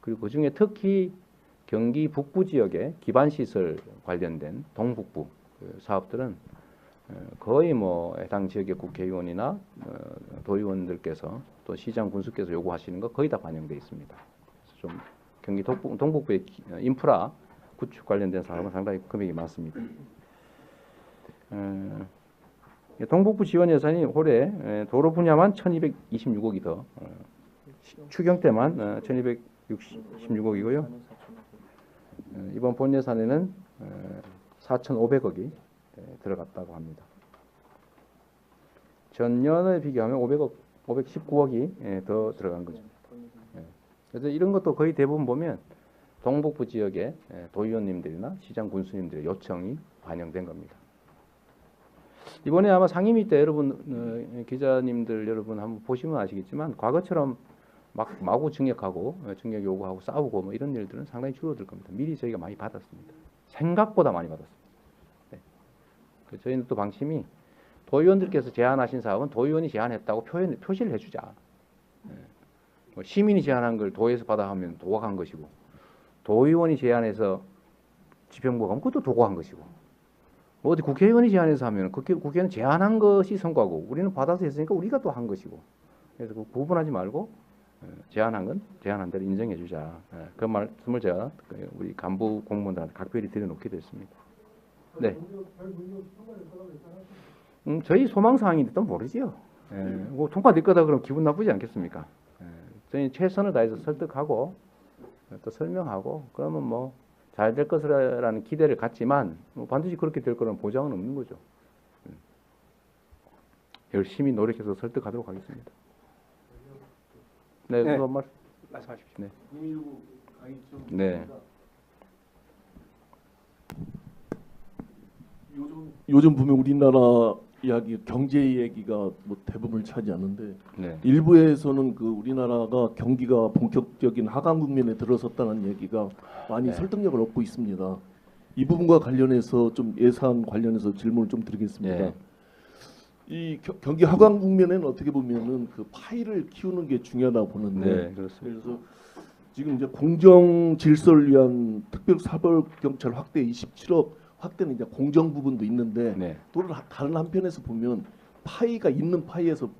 그리고 그중에 특히 경기 북부 지역의 기반시설 관련된 동북부 사업들은 거의 뭐 해당 지역의 국회의원이나 도의원들께서 또 시장 군수께서 요구하시는 거 거의 다 반영돼 있습니다. 그래서 좀 경기 동북부의 인프라 구축 관련된 사업은 상당히 금액이 많습니다. 동북부 지원 예산이 올해 도로 분야만 1,226억이 더 추경 때만 1,266억이고요. 이번 본 예산에는 4,500억이 들어갔다고 합니다. 전년에 비교하면 519억이 더 들어간 거죠. 그래서 이런 것도 거의 대부분 보면 동북부 지역의 도의원님들이나 시장 군수님들의 요청이 반영된 겁니다. 이번에 아마 상임위 때 여러분 기자님들 여러분 한번 보시면 아시겠지만 과거처럼 마구 증액하고 증액 요구하고 싸우고 뭐 이런 일들은 상당히 줄어들 겁니다. 미리 저희가 많이 받았습니다. 생각보다 많이 받았습니다. 네. 저희는 또 방침이 도의원들께서 제안하신 사업은 도의원이 제안했다고 표시를 해주자. 네. 뭐 시민이 제안한 걸 도에서 받아 하면 도가 간 것이고 도의원이 제안해서 지평부가 하면 그것도 도가 간 것이고 뭐 어디 국회의원이 제안해서 하면 국회의원 제안한 것이 성과고 우리는 받아서 했으니까 우리가 또 한 것이고 그래서 그 구분하지 말고 제안한 건 제안한 대로 인정해 주자. 그 말씀을 제가 우리 간부 공무원들한테 각별히 드려놓게 됐습니다. 네. 저희 소망 사항인데 또 모르지요. 뭐 통과될 거다 그러면 기분 나쁘지 않겠습니까? 저희 최선을 다해서 설득하고 또 설명하고 그러면 뭐 잘 될 것이라는 기대를 갖지만 뭐 반드시 그렇게 될 거라는 보장은 없는 거죠. 열심히 노력해서 설득하도록 하겠습니다. 네, 네. 그거 말씀하십시오. 네. 네. 요즘 보면 우리나라 이야기 경제 얘기가 뭐 대부분을 차지하는데 네. 일부에서는 그 우리나라가 경기가 본격적인 하강 국면에 들어섰다는 얘기가 많이 네. 설득력을 얻고 있습니다. 이 부분과 관련해서 좀 예산 관련해서 질문을 좀 드리겠습니다. 네. 이 경기 하강 국면에는 어떻게 보면은 그 파이를 키우는 게 중요하다고 보는데 네, 그렇습니다. 그래서 지금 이제 공정 질서를 위한 특별 사법 경찰 확대 27억 확대는 이제 공정 부분도 있는데 네. 또 다른 한편에서 보면 파이가 있는 파이에서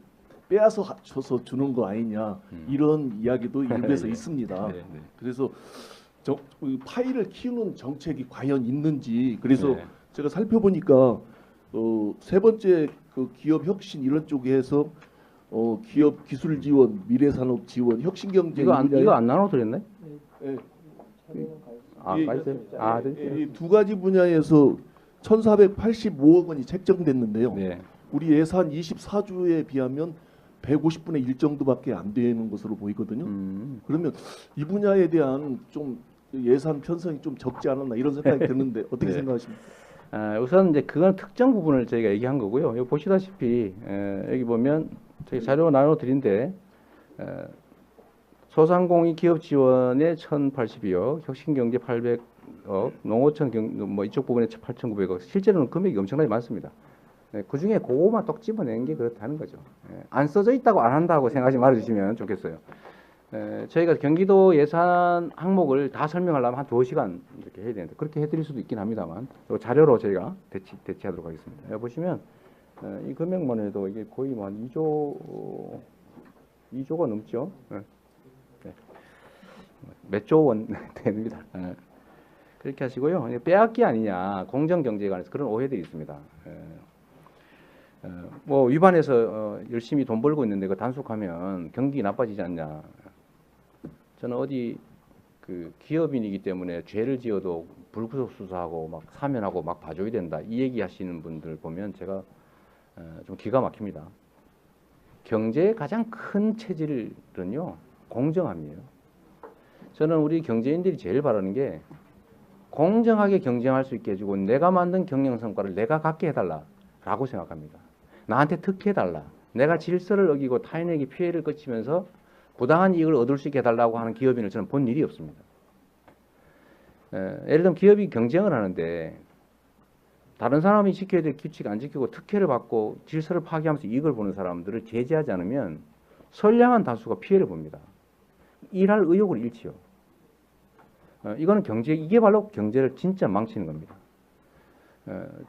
빼앗아 줘서 주는 거 아니냐 이런 이야기도 일부에서 네. 있습니다. 네, 네. 그래서 파이를 키우는 정책이 과연 있는지 그래서 네. 제가 살펴보니까 세 번째 그 기업 혁신 이런 쪽에서 기업 기술 지원, 미래산업 지원, 혁신 경제 이거 안 나눠 드렸네? 예, 아, 맞아요. 아, 네. 이 두 가지 분야에서 1,485억 원이 책정됐는데요. 네. 우리 예산 24주에 비하면 150분의 1 정도밖에 안 되는 것으로 보이거든요. 그러면 이 분야에 대한 좀 예산 편성이 좀 적지 않았나 이런 생각이 드는데 어떻게 네. 생각하십니까? 우선 이제 그건 특정 부분을 저희가 얘기한 거고요. 여기 보시다시피 여기 보면 저희 자료 나눠 드린데 소상공인 기업 지원에 1,082억, 혁신경제 800억, 농어촌 뭐 이쪽 부분에 8,900억. 실제로는 금액이 엄청나게 많습니다. 그 중에 그거만 똑 집어낸 게 그렇다는 거죠. 안 써져 있다고 안 한다고 생각하지 말아주시면 좋겠어요. 저희가 경기도 예산 항목을 다 설명하려면 한 2시간 이렇게 해야 되는데 그렇게 해드릴 수도 있긴 합니다만 요 자료로 저희가 대체하도록 하겠습니다. 여기 보시면 이 금액만 해도 이게 거의 뭐 한 2조가 넘죠. 몇 조 원 됩니다. 그렇게 하시고요. 빼앗기 아니냐 공정경제에 관해서 그런 오해들이 있습니다. 뭐 위반해서 열심히 돈 벌고 있는데 그 단속하면 경기 나빠지지 않냐. 저는 어디 그 기업인이기 때문에 죄를 지어도 불구속 수사하고 막 사면하고 막 봐줘야 된다 이 얘기하시는 분들 보면 제가 좀 기가 막힙니다. 경제의 가장 큰 체질은요 공정함이에요. 저는 우리 경제인들이 제일 바라는 게 공정하게 경쟁할 수 있게 해주고 내가 만든 경영 성과를 내가 갖게 해달라라고 생각합니다. 나한테 특혜해달라. 내가 질서를 어기고 타인에게 피해를 끼치면서 부당한 이익을 얻을 수 있게 해달라고 하는 기업인을 저는 본 일이 없습니다. 예를 들면 기업이 경쟁을 하는데 다른 사람이 지켜야 될 규칙 안 지키고 특혜를 받고 질서를 파괴하면서 이익을 보는 사람들을 제재하지 않으면 선량한 다수가 피해를 봅니다. 일할 의욕을 잃지요. 이거는 이게 바로 경제를 진짜 망치는 겁니다.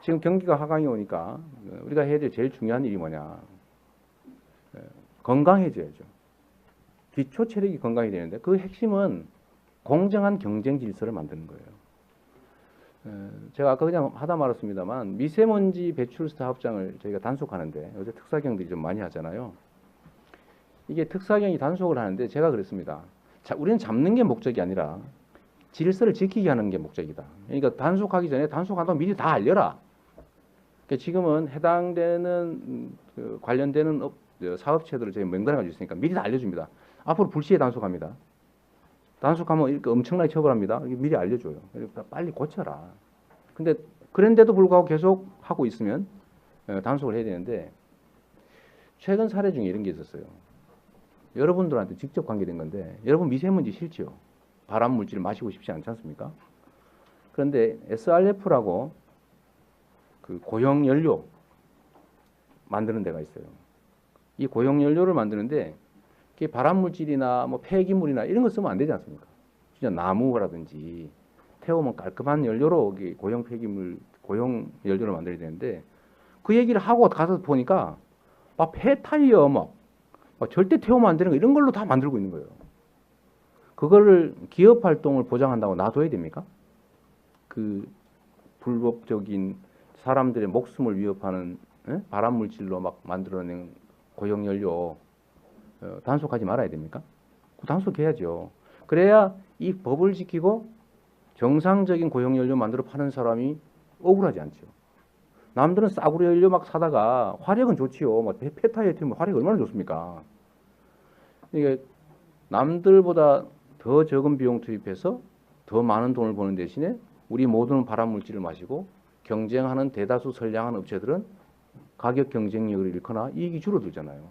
지금 경기가 하강이 오니까 우리가 해야 될 제일 중요한 일이 뭐냐. 건강해져야죠. 기초 체력이 건강이 되는데 그 핵심은 공정한 경쟁 질서를 만드는 거예요. 제가 아까 그냥 하다 말았습니다만 미세먼지 배출 사업장을 저희가 단속하는데 요새 특사경들이 좀 많이 하잖아요. 이게 특사경이 단속을 하는데 제가 그랬습니다. 우리는 잡는 게 목적이 아니라 질서를 지키게 하는 게 목적이다. 그러니까 단속하기 전에 단속한다고 미리 다 알려라. 그러니까 지금은 해당되는 관련되는 사업체들을 저희 명단을 가지고 있으니까 미리 다 알려줍니다. 앞으로 불시에 단속합니다. 단속하면 이렇게 엄청나게 처벌합니다. 미리 알려줘요. 그러니까 빨리 고쳐라. 근데 그런데도 불구하고 계속 하고 있으면 단속을 해야 되는데 최근 사례 중에 이런 게 있었어요. 여러분들한테 직접 관계된 건데 여러분 미세먼지 싫죠? 발암 물질을 마시고 싶지 않지 않습니까? 그런데 SRF라고 그 고형 연료 만드는 데가 있어요. 이 고형 연료를 만드는데 그게 발암 물질이나 뭐 폐기물이나 이런 거 쓰면 안 되지 않습니까? 진짜 나무라든지 태우면 깔끔한 연료로 고형 폐기물, 고형 연료를 만들어야 되는데 그 얘기를 하고 가서 보니까 막 폐타이어 막 절대 태우면 안 되는 거 이런 걸로 다 만들고 있는 거예요. 그거를 기업 활동을 보장한다고 놔둬야 됩니까? 그 불법적인 사람들의 목숨을 위협하는 발암 물질로 막 만들어낸 고형 연료 단속하지 말아야 됩니까? 단속해야죠. 그래야 이 법을 지키고 정상적인 고형 연료 만들어 파는 사람이 억울하지 않죠. 남들은 싸구려 연료 막 사다가 화력은 좋지요. 뭐 폐타이어 태우면 화력이 얼마나 좋습니까? 이게 남들보다 더 적은 비용 투입해서 더 많은 돈을 버는 대신에 우리 모두는 발암 물질을 마시고 경쟁하는 대다수 선량한 업체들은 가격 경쟁력을 잃거나 이익이 줄어들잖아요.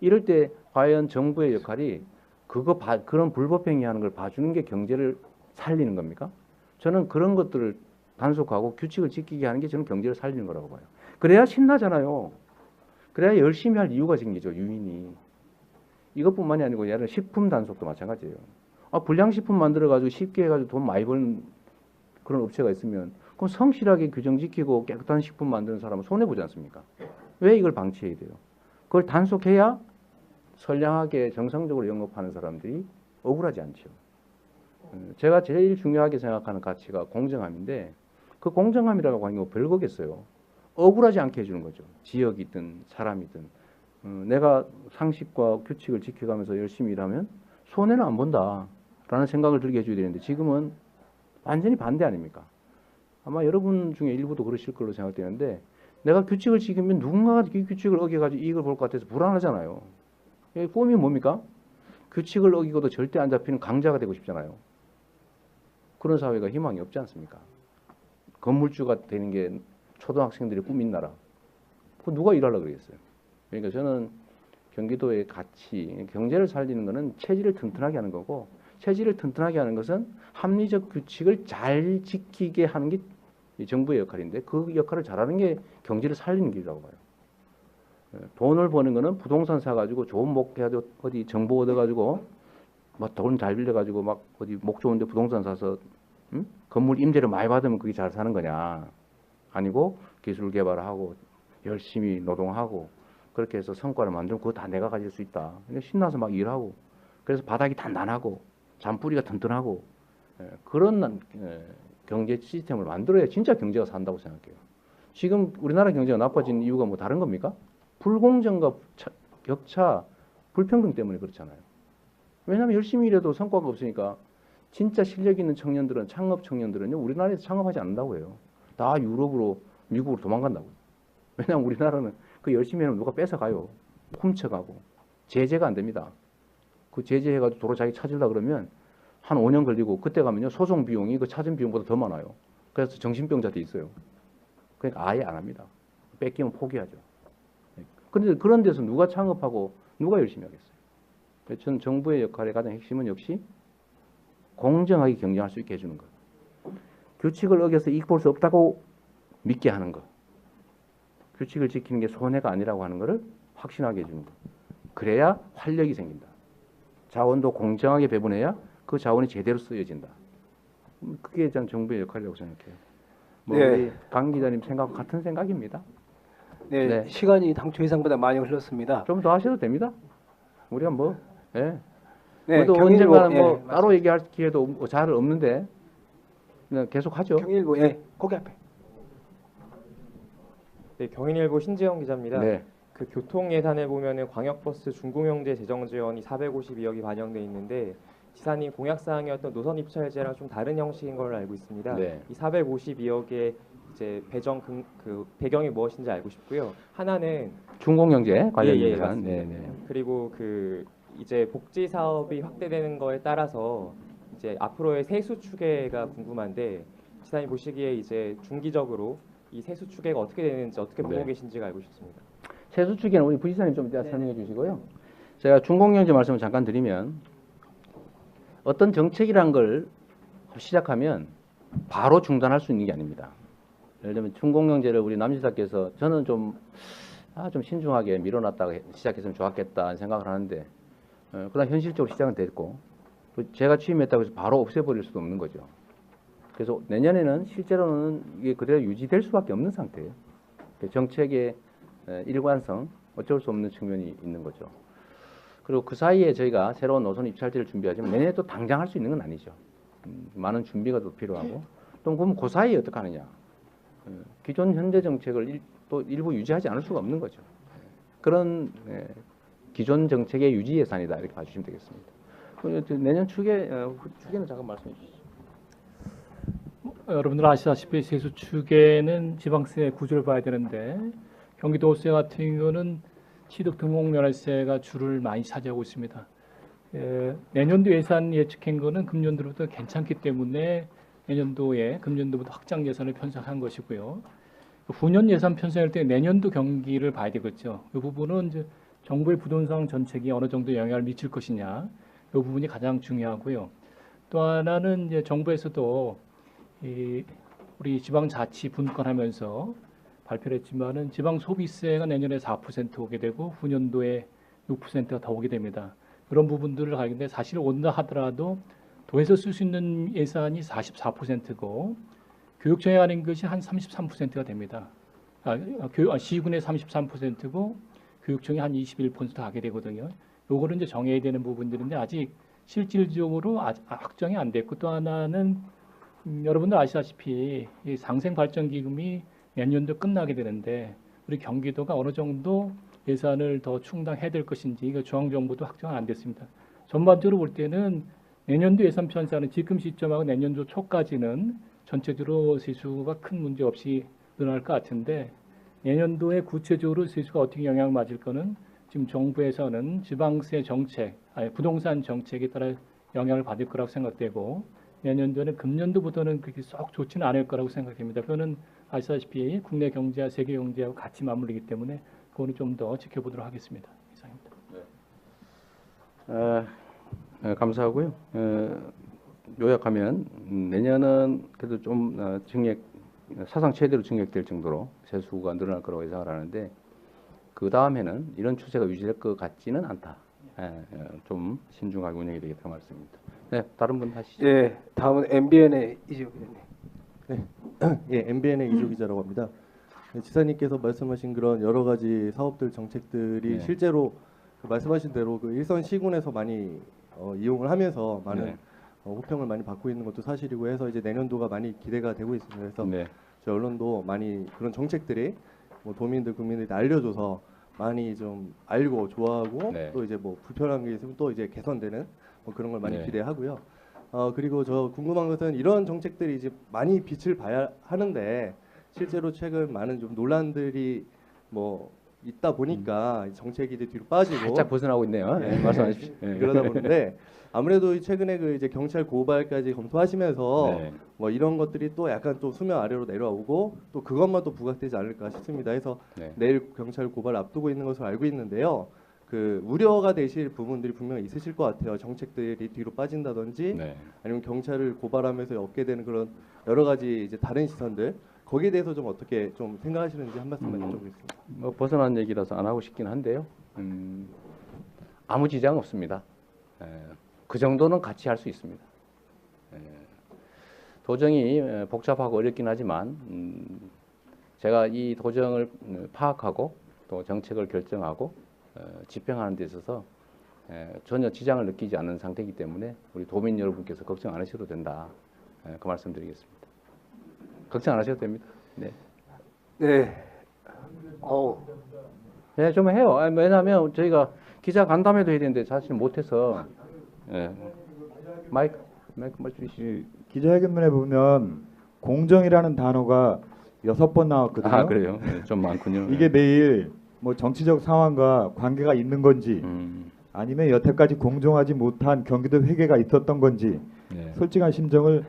이럴 때 과연 정부의 역할이 그런 불법행위하는 걸 봐주는 게 경제를 살리는 겁니까? 저는 그런 것들을 단속하고 규칙을 지키게 하는 게 저는 경제를 살리는 거라고 봐요. 그래야 신나잖아요. 그래야 열심히 할 이유가 생기죠. 유인이. 이것뿐만이 아니고 예를 들어 식품 단속도 마찬가지예요. 불량식품 만들어가지고 쉽게 해가지고 돈 많이 버는 그런 업체가 있으면 그럼 성실하게 규정 지키고 깨끗한 식품 만드는 사람은 손해보지 않습니까? 왜 이걸 방치해야 돼요? 그걸 단속해야 선량하게 정상적으로 영업하는 사람들이 억울하지 않죠. 제가 제일 중요하게 생각하는 가치가 공정함인데 그 공정함이라고 하는 거 별거겠어요. 억울하지 않게 해주는 거죠. 지역이든 사람이든. 내가 상식과 규칙을 지켜가면서 열심히 일하면 손해는 안 본다라는 생각을 들게 해줘야 되는데 지금은 완전히 반대 아닙니까? 아마 여러분 중에 일부도 그러실 걸로 생각되는데 내가 규칙을 지키면 누군가가 그 규칙을 어겨가지고 이익을 볼 것 같아서 불안하잖아요. 꿈이 뭡니까? 규칙을 어기고도 절대 안 잡히는 강자가 되고 싶잖아요. 그런 사회가 희망이 없지 않습니까? 건물주가 되는 게 초등학생들의 꿈인 나라. 그 누가 일하려고 그러겠어요? 그러니까 저는 경기도의 가치, 경제를 살리는 것은 체질을 튼튼하게 하는 거고, 체질을 튼튼하게 하는 것은 합리적 규칙을 잘 지키게 하는 게 이 정부의 역할인데, 그 역할을 잘하는 게 경제를 살리는 길이라고 봐요. 돈을 버는 거는 부동산 사가지고 좋은 목해가지고 어디 정보 얻어가지고 막 돈 잘 빌려가지고 막 어디 목 좋은데 부동산 사서 건물 임대를 많이 받으면 그게 잘 사는 거냐? 아니고 기술 개발하고 열심히 노동하고 그렇게 해서 성과를 만들면 그거 다 내가 가질 수 있다. 그러니까 신나서 막 일하고 그래서 바닥이 단단하고 잔뿌리가 튼튼하고 그런 경제 시스템을 만들어야 진짜 경제가 산다고 생각해요. 지금 우리나라 경제가 나빠진 이유가 뭐 다른 겁니까? 불공정과 격차, 불평등 때문에 그렇잖아요. 왜냐하면 열심히 일해도 성과가 없으니까 진짜 실력 있는 청년들은 창업 청년들은요 우리나라에서 창업하지 않는다고 해요. 다 유럽으로 미국으로 도망간다고요. 왜냐하면 우리나라는 그 열심히 하면 누가 뺏어가요. 훔쳐가고 제재가 안 됩니다. 그 제재해가지고 도로 자기 찾으려 그러면 한 5년 걸리고 그때 가면요 소송 비용이 그 찾은 비용보다 더 많아요. 그래서 정신병자도 있어요. 그러니까 아예 안 합니다. 뺏기면 포기하죠. 그런데 그런 데서 누가 창업하고 누가 열심히 하겠어요? 그래서 저는 정부의 역할의 가장 핵심은 역시 공정하게 경쟁할 수 있게 해주는 것. 규칙을 어겨서 이익 볼 수 없다고 믿게 하는 것. 규칙을 지키는 게 손해가 아니라고 하는 것을 확신하게 해주는 것. 그래야 활력이 생긴다. 자원도 공정하게 배분해야 그 자원이 제대로 쓰여진다. 그게 전 정부의 역할이라고 생각해요. 뭐 네. 우리 강 기자님 생각 같은 생각입니다. 네, 네. 시간이 당초 예상보다 많이 흘렀습니다. 좀 더 하셔도 됩니다. 우리가 뭐, 예. 네, 우리도 경일보, 언젠가는 예, 뭐 따로 얘기할 기회도 잘 없는데 그냥 계속 하죠. 경일보, 예, 거기 앞에. 네, 경인일보 신지영 기자입니다. 네. 그 교통 예산을 보면은 광역버스 준공영제 재정 지원이 452억이 반영돼 있는데 지사님 공약 사항이었던 노선 입찰제랑 좀 다른 형식인 걸로 알고 있습니다. 네. 이 452억의 이제 그 배경이 무엇인지 알고 싶고요. 하나는 중공영제 관련 예, 예산. 맞습니다. 네, 네. 그리고 그 이제 복지 사업이 확대되는 거에 따라서 이제 앞으로의 세수 추계가 궁금한데 지사님 보시기에 이제 중기적으로 이 세수 추계가 어떻게 되는지 어떻게 보고 네. 계신지가 알고 싶습니다. 세수 추계는 우리 부지사님 좀 이따 설명해 주시고요. 제가 중공영제 말씀을 잠깐 드리면 어떤 정책이란 걸 시작하면 바로 중단할 수 있는 게 아닙니다. 예를 들면 중공영제를 우리 남지사께서 저는 좀 신중하게 밀어놨다가 시작했으면 좋았겠다 생각을 하는데 그러나 현실적으로 시작은 됐고 또 제가 취임했다고 해서 바로 없애버릴 수도 없는 거죠. 그래서 내년에는 실제로는 이게 그대로 유지될 수밖에 없는 상태예요. 정책의 일관성, 어쩔 수 없는 측면이 있는 거죠. 그리고 그 사이에 저희가 새로운 노선 입찰제를 준비하지만 내년에 또 당장 할 수 있는 건 아니죠. 많은 준비가 또 필요하고 또 그럼 그 사이에 어떻게 하느냐. 기존 현재 정책을 또 일부 유지하지 않을 수가 없는 거죠. 그런 기존 정책의 유지 예산이다 이렇게 봐주시면 되겠습니다. 내년 추계는 잠깐 말씀해 주시죠. 여러분들 아시다시피 세수 추계는 지방세 구조를 봐야 되는데 경기도세 같은 경우는 취득 등록면허세가 줄을 많이 차지하고 있습니다. 내년도 예산 예측한 거는 금년도부터 괜찮기 때문에 내년도에 금년도부터 확장 예산을 편성한 것이고요. 후년 예산 편성할 때 내년도 경기를 봐야 되겠죠. 이 부분은 이제 정부의 부동산 정책이 어느 정도 영향을 미칠 것이냐, 이 부분이 가장 중요하고요. 또 하나는 이제 정부에서도 우리 지방자치 분권하면서 발표를 했지만은 지방 소비세가 내년에 4% 오게 되고 후년도에 6%가 더 오게 됩니다. 그런 부분들을 가는데 사실 온다 하더라도 도에서 쓸 수 있는 예산이 44%고 교육청에 가는 것이 한 33%가 됩니다. 시군의 33%고 교육청이 한 21% 하게 되거든요. 요거는 이제 정해야 되는 부분들인데 아직 실질적으로 확정이 안 됐고 또 하나는 여러분들 아시다시피 이 상생발전기금이 내년도 끝나게 되는데 우리 경기도가 어느 정도 예산을 더 충당해야 될 것인지 이거 중앙정부도 확정 안 됐습니다. 전반적으로 볼 때는 내년도 예산 편성은 지금 시점하고 내년도 초까지는 전체적으로 세수가 큰 문제 없이 늘어날 것 같은데 내년도에 구체적으로 세수가 어떻게 영향을 맞을 거는 지금 정부에서는 지방세 정책, 부동산 정책에 따라 영향을 받을 거라고 생각되고 내년도는 금년도보다는 그렇게 썩 좋지는 않을 거라고 생각됩니다. 그거는 아시다시피 국내 경제와 세계 경제하고 같이 맞물리기 때문에 그거는 좀 더 지켜보도록 하겠습니다. 이상입니다. 감사하고요. 요약하면 내년은 그래도 좀 증액 사상 최대로 증액될 정도로 세수가 늘어날 거라고 예상을 하는데 그 다음에는 이런 추세가 유지될 것 같지는 않다. 좀 신중하게 운영이 되겠다는 말씀입니다. 네, 다른 분 하시죠. 예, 다음은 MBN의 이재욱 의원님. 예, MBN의 이조 기자라고 합니다. 네, 지사님께서 말씀하신 그런 여러 가지 사업들 정책들이 네. 실제로 그 말씀하신 대로 그 일선 시군에서 많이 이용을 하면서 많은 네. 호평을 많이 받고 있는 것도 사실이고 해서 이제 내년도가 많이 기대가 되고 있습니다. 그래서 네. 저희 언론도 많이 그런 정책들이 뭐 도민들 국민들이 알려줘서 많이 좀 알고 좋아하고 네. 또 이제 뭐 불편한 게 있으면 또 이제 개선되는 뭐 그런 걸 많이 네. 기대하고요. 그리고 저 궁금한 것은 이런 정책들이 이제 많이 빛을 봐야 하는데 실제로 최근 많은 좀 논란들이 뭐 있다 보니까 정책이 이제 뒤로 빠지고 살짝 벗어나고 있네요. 네, 말씀하십시오. 네. 그러다 보는데 아무래도 최근에 그 이제 경찰 고발까지 검토하시면서 네. 뭐 이런 것들이 또 약간 또 수면 아래로 내려오고 또 그것만 또 부각되지 않을까 싶습니다. 해서 네. 내일 경찰 고발 앞두고 있는 것으로 알고 있는데요. 그 우려가 되실 부분들이 분명히 있으실 것 같아요. 정책들이 뒤로 빠진다든지 네. 아니면 경찰을 고발하면서 얻게 되는 그런 여러 가지 이제 다른 시선들 거기에 대해서 좀 어떻게 좀 생각하시는지 한 말씀만 여쭤보겠습니다. 뭐 벗어난 얘기라서 안 하고 싶긴 한데요. 아무 지장 없습니다. 그 정도는 같이 할 수 있습니다. 도정이 복잡하고 어렵긴 하지만 제가 이 도정을 파악하고 또 정책을 결정하고 집행하는 데 있어서 전혀 지장을 느끼지 않는 상태이기 때문에 우리 도민 여러분께서 걱정 안 하셔도 된다. 그 말씀드리겠습니다. 걱정 안 하셔도 됩니다. 네. 네. 네, 좀 해요. 왜냐하면 저희가 기자 간담회도 해야 되는데 사실 못해서. 마이크 주시죠. 기자회견문에 보면 공정이라는 단어가 6번 나왔거든요. 아, 그래요? 네, 좀 많군요. 이게 내일 뭐 정치적 상황과 관계가 있는 건지 아니면 여태까지 공정하지 못한 경기도 회계가 있었던 건지 네. 솔직한 심정을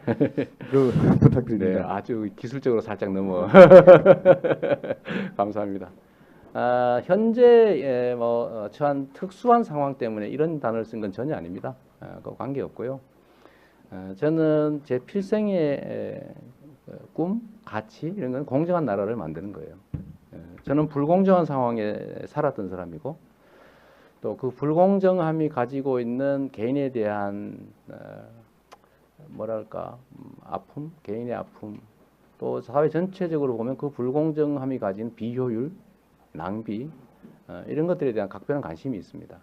부탁드립니다. 네, 아주 기술적으로 살짝 넘어. 감사합니다. 현재 처한 특수한 상황 때문에 이런 단어를 쓴 건 전혀 아닙니다. 그 관계 없고요. 저는 제 필생의 꿈, 가치 이런 건 공정한 나라를 만드는 거예요. 저는 불공정한 상황에 살았던 사람이고 또 그 불공정함이 가지고 있는 개인에 대한 뭐랄까 아픔, 개인의 아픔 또 사회 전체적으로 보면 그 불공정함이 가진 비효율, 낭비 이런 것들에 대한 각별한 관심이 있습니다.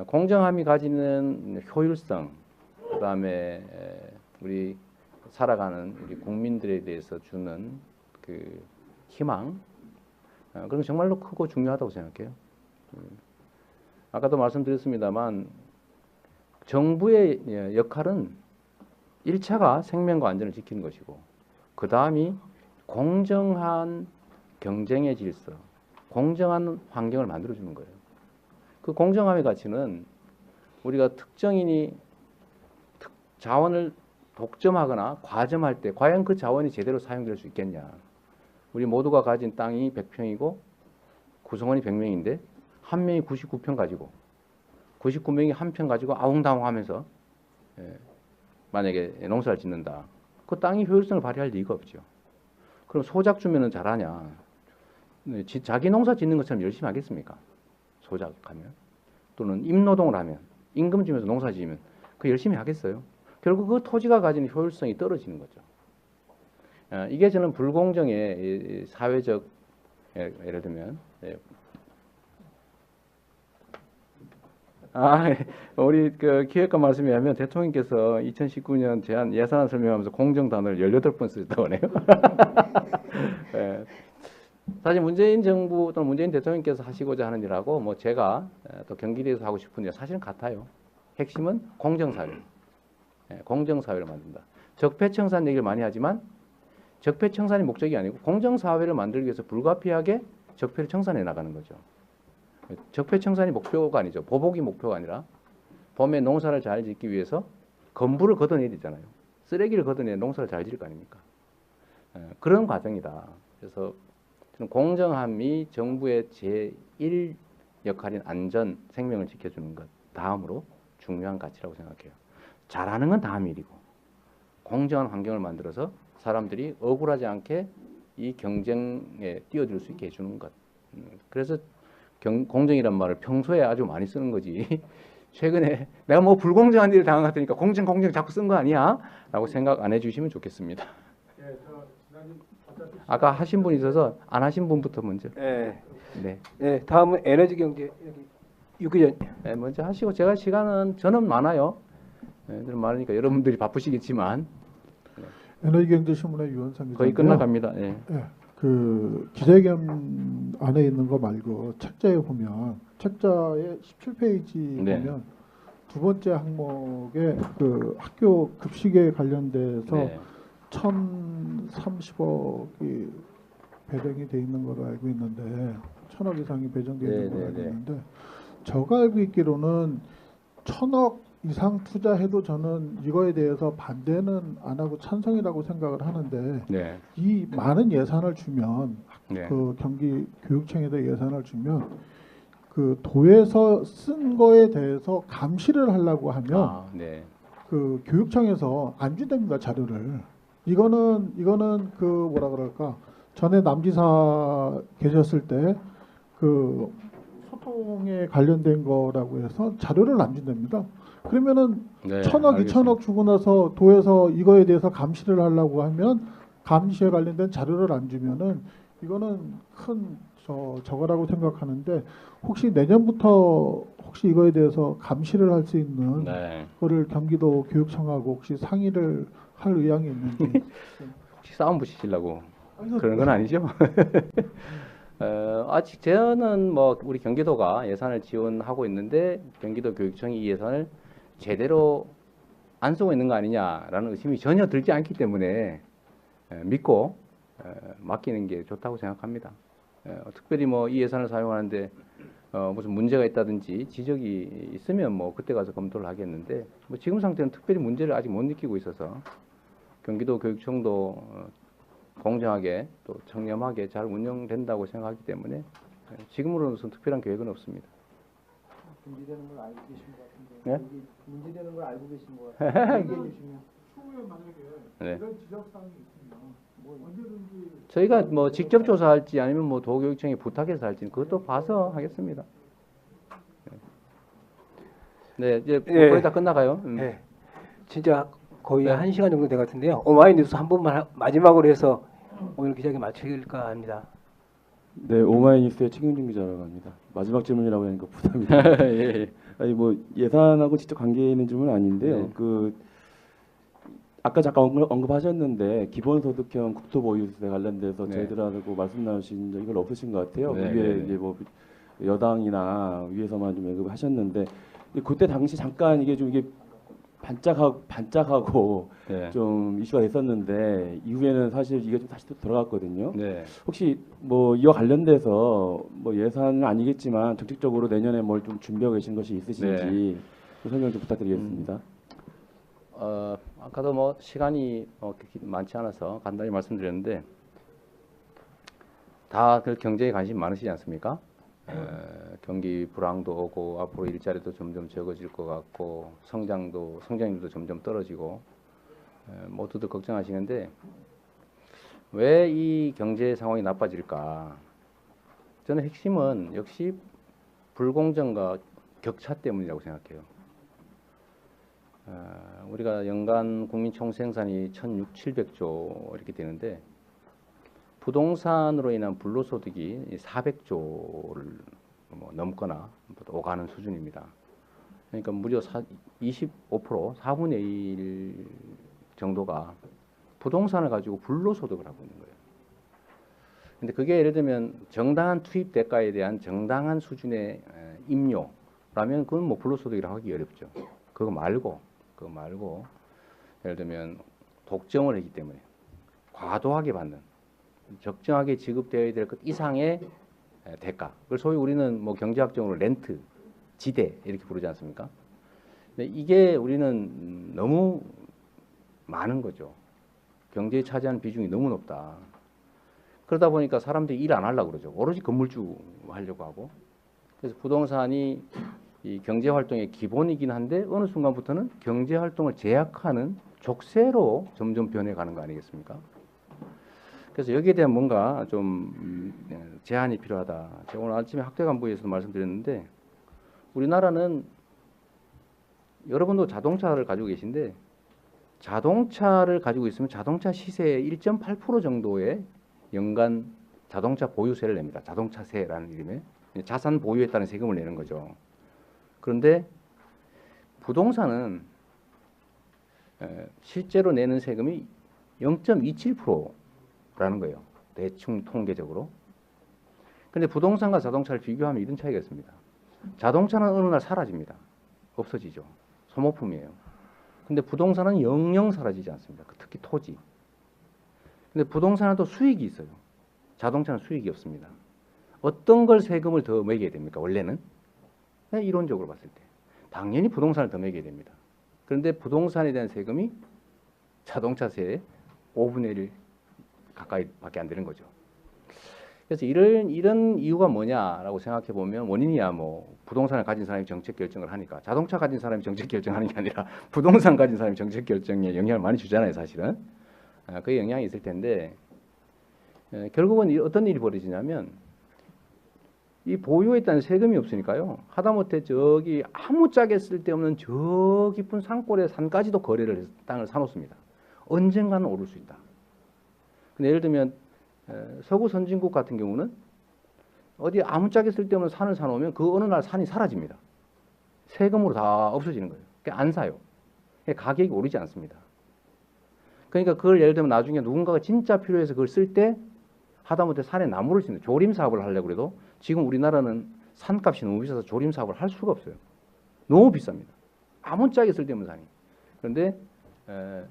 공정함이 가지는 효율성, 그다음에 우리 살아가는 우리 국민들에 대해서 주는 그 희망, 그런 게 정말로 크고 중요하다고 생각해요. 아까도 말씀드렸습니다만 정부의 역할은 1차가 생명과 안전을 지키는 것이고 그 다음이 공정한 경쟁의 질서, 공정한 환경을 만들어주는 거예요. 그 공정함의 가치는 우리가 특정인이 자원을 독점하거나 과점할 때 과연 그 자원이 제대로 사용될 수 있겠냐. 우리 모두가 가진 땅이 100평이고 구성원이 100명인데 한 명이 99평 가지고 99명이 한 평 가지고 아웅다웅하면서 만약에 농사를 짓는다. 그 땅이 효율성을 발휘할 리가 없죠. 그럼 소작 주면은 잘하냐. 자기 농사 짓는 것처럼 열심히 하겠습니까? 소작하면. 또는 임노동을 하면. 임금 주면서 농사 지으면 그 열심히 하겠어요? 결국 그 토지가 가진 효율성이 떨어지는 거죠. 이게 저는 불공정의 사회적 예를 들면 우리 그 기획관 말씀에 하면 대통령께서 2019년 제안 예산안 설명하면서 공정 단어를 18번 쓰셨다고 하네요. 사실 문재인 정부 또는 문재인 대통령께서 하시고자 하는 일하고 뭐 제가 또 경기도에서 하고 싶은 일 사실은 같아요. 핵심은 공정사회. 공정사회를 만든다. 적폐청산 얘기를 많이 하지만 적폐청산이 목적이 아니고 공정사회를 만들기 위해서 불가피하게 적폐를 청산해 나가는 거죠. 적폐청산이 목표가 아니죠. 보복이 목표가 아니라 봄에 농사를 잘 짓기 위해서 건물을 걷어내야 되잖아요. 쓰레기를 걷어내야 농사를 잘 지을 거 아닙니까? 그런 과정이다. 그래서 저는 공정함이 정부의 제1 역할인 안전, 생명을 지켜주는 것 다음으로 중요한 가치라고 생각해요. 잘하는 건 다음 일이고 공정한 환경을 만들어서 사람들이 억울하지 않게 이 경쟁에 뛰어들 수 있게 해주는 것. 그래서 공정이란 말을 평소에 아주 많이 쓰는 거지. 최근에 내가 뭐 불공정한 일을 당한 것 같으니까 공정 자꾸 쓴 거 아니야? 라고 생각 안 해주시면 좋겠습니다. 아까 하신 분 있어서 안 하신 분부터 먼저. 네. 네. 네, 다음은 에너지 경제 여기 유기전. 네, 먼저 하시고 제가 시간은 저는 많아요. 네, 좀 많으니까 여러분들이 바쁘시겠지만 에너지경제신문의 유원상 기자. 거의 끝나갑니다. 예. 예, 그 기자회견 안에 있는 거 말고 책자에 보면 책자의 17페이지 네. 보면 두 번째 항목에 그 학교 급식에 관련돼서 네. 1,030억이 배정이 돼 있는 걸로 알고 있는데 1,000억 이상이 배정돼 있는 걸로 알고 있는데 제가 알고 있기로는 1,000억 이상 투자해도 저는 이거에 대해서 반대는 안 하고 찬성이라고 생각을 하는데 네. 이 많은 예산을 주면 네. 그 경기 교육청에다 예산을 주면 그 도에서 쓴 거에 대해서 감시를 하려고 하면 네. 그 교육청에서 안 준답니다 자료를. 이거는 그 뭐라 그럴까 전에 남지사 계셨을 때 그 소통에 관련된 거라고 해서 자료를 안 준답니다. 그러면은 네, 1,000억, 알겠습니다. 2,000억 주고 나서 도에서 이거에 대해서 감시를 하려고 하면 감시에 관련된 자료를 안 주면은 이거는 큰 저거라고 생각하는데 혹시 내년부터 혹시 이거에 대해서 감시를 할 수 있는 네. 거를 경기도 교육청하고 혹시 상의를 할 의향이 있는지. 혹시 싸움 붙이시려고 그런 건 아니죠? 아직 저는 뭐 우리 경기도가 예산을 지원하고 있는데 경기도 교육청이 이 예산을 제대로 안 쓰고 있는 거 아니냐라는 의심이 전혀 들지 않기 때문에 믿고 맡기는 게 좋다고 생각합니다. 특별히 뭐 이 예산을 사용하는데 무슨 문제가 있다든지 지적이 있으면 뭐 그때 가서 검토를 하겠는데 뭐 지금 상태는 특별히 문제를 아직 못 느끼고 있어서 경기도 교육청도 공정하게 또 청렴하게 잘 운영된다고 생각하기 때문에 지금으로서는 특별한 계획은 없습니다. 문제되는 걸 알고 계신 것 같은데. 네? 여기 문제되는 걸 알고 계신 것 같아요. 얘기해 주시면. 추후에 만약에 네. 이런 지적사항이 있으면 뭐 언제든지 저희가 뭐 직접 조사할지 아니면 뭐 도교육청에 부탁해서 할지 그것도 봐서 하겠습니다. 네, 이제 네. 거의 다 끝나가요. 네. 진짜 거의 네. 1시간 정도 된 것 같은데요. 오마이뉴스 한 번만 마지막으로 해서 오늘 기자회견 마칠까 합니다. 네, 오마이뉴스의 최경준 기자라고 합니다. 마지막 질문이라고 하니까 부담이 됩니다. 예. 아니 뭐 예산하고 직접 관계 있는 질문은 아닌데요. 네. 그 아까 잠깐 언급하셨는데 기본소득형 국토보유세 관련돼서 네. 저희들하고 말씀 나누신 적 이건 없으신 것 같아요. 네, 위에 네, 네. 이제 뭐 여당이나 위에서만 좀 언급하셨는데 그때 당시 잠깐 이게 좀 이게 반짝하고 네. 좀 이슈가 됐었는데 이후에는 사실 이게 좀 다시 또 들어갔거든요. 네. 혹시 뭐 이와 관련돼서 뭐 예산은 아니겠지만 정책적으로 내년에 뭘 좀 준비하고 계신 것이 있으신지 좀 설명 좀 부탁드리겠습니다. 아까도 뭐 시간이 그렇게 많지 않아서 간단히 말씀드렸는데 다 그 경제에 관심 많으시지 않습니까? 경기 불황도 오고 앞으로 일자리도 점점 적어질 것 같고 성장률도 점점 떨어지고 모두들 걱정하시는데 왜 이 경제 상황이 나빠질까? 저는 핵심은 역시 불공정과 격차 때문이라고 생각해요. 우리가 연간 국민 총생산이 1,600~1,700조 이렇게 되는데 부동산으로 인한 불로소득이 400조를 뭐 넘거나 오가는 수준입니다. 그러니까 무려 25%, 4분의 1 정도가 부동산을 가지고 불로소득을 하고 있는 거예요. 근데 그게 예를 들면 정당한 투입 대가에 대한 정당한 수준의 임료라면 그건 뭐 불로소득이라고 하기 어렵죠. 그거 말고 예를 들면 독점을 했기 때문에 과도하게 받는 적정하게 지급되어야 될 것 이상의 대가. 그걸 소위 우리는 뭐 경제학적으로 렌트, 지대 이렇게 부르지 않습니까? 근데 이게 우리는 너무 많은 거죠. 경제에 차지하는 비중이 너무 높다. 그러다 보니까 사람들이 일 안 하려고 그러죠. 오로지 건물주 하려고 하고. 그래서 부동산이 이 경제 활동의 기본이긴 한데 어느 순간부터는 경제 활동을 제약하는 족쇄로 점점 변해가는 거 아니겠습니까? 그래서 여기에 대한 뭔가 좀 제한이 필요하다. 제가 오늘 아침에 학대간부에서도 말씀드렸는데 우리나라는 여러분도 자동차를 가지고 계신데 자동차를 가지고 있으면 자동차 시세의 1.8% 정도의 연간 자동차 보유세를 냅니다. 자동차세라는 이름의 자산 보유에 따른 세금을 내는 거죠. 그런데 부동산은 실제로 내는 세금이 0.27%라는 거예요. 대충 통계적으로. 근데 부동산과 자동차를 비교하면 이런 차이가 있습니다. 자동차는 어느 날 사라집니다. 없어지죠. 소모품이에요. 근데 부동산은 영영 사라지지 않습니다. 특히 토지. 근데 부동산은 또 수익이 있어요. 자동차는 수익이 없습니다. 어떤 걸 세금을 더 매겨야 됩니까? 원래는? 그냥 이론적으로 봤을 때. 당연히 부동산을 더 매겨야 됩니다. 그런데 부동산에 대한 세금이 자동차세의 5분의 1 가까이밖에 안 되는 거죠. 그래서 이런 이유가 뭐냐라고 생각해 보면 원인이야 뭐 부동산을 가진 사람이 정책 결정을 하니까 자동차 가진 사람이 정책 결정하는 게 아니라 부동산 가진 사람이 정책 결정에 영향을 많이 주잖아요, 사실은. 그 영향이 있을 텐데 결국은 어떤 일이 벌어지냐면 이 보유에 따른 세금이 없으니까요. 하다못해 저기 아무짝에 쓸데없는 저 깊은 산골의 산까지도 거래를 해서 땅을 사놓습니다. 언젠가는 오를 수 있다. 근데 예를 들면 서구 선진국 같은 경우는 어디 아무짝에 쓸데없는 산을 사놓으면 그 어느 날 산이 사라집니다. 세금으로 다 없어지는 거예요. 그러니까 안 사요. 가격이 오르지 않습니다. 그러니까 그걸 예를 들면 나중에 누군가가 진짜 필요해서 그걸 쓸 때 하다못해 산에 나무를 심는 조림 사업을 하려고 해도 지금 우리나라는 산값이 너무 비싸서 조림 사업을 할 수가 없어요. 너무 비쌉니다. 아무짝에 쓸데없는 산이. 그런데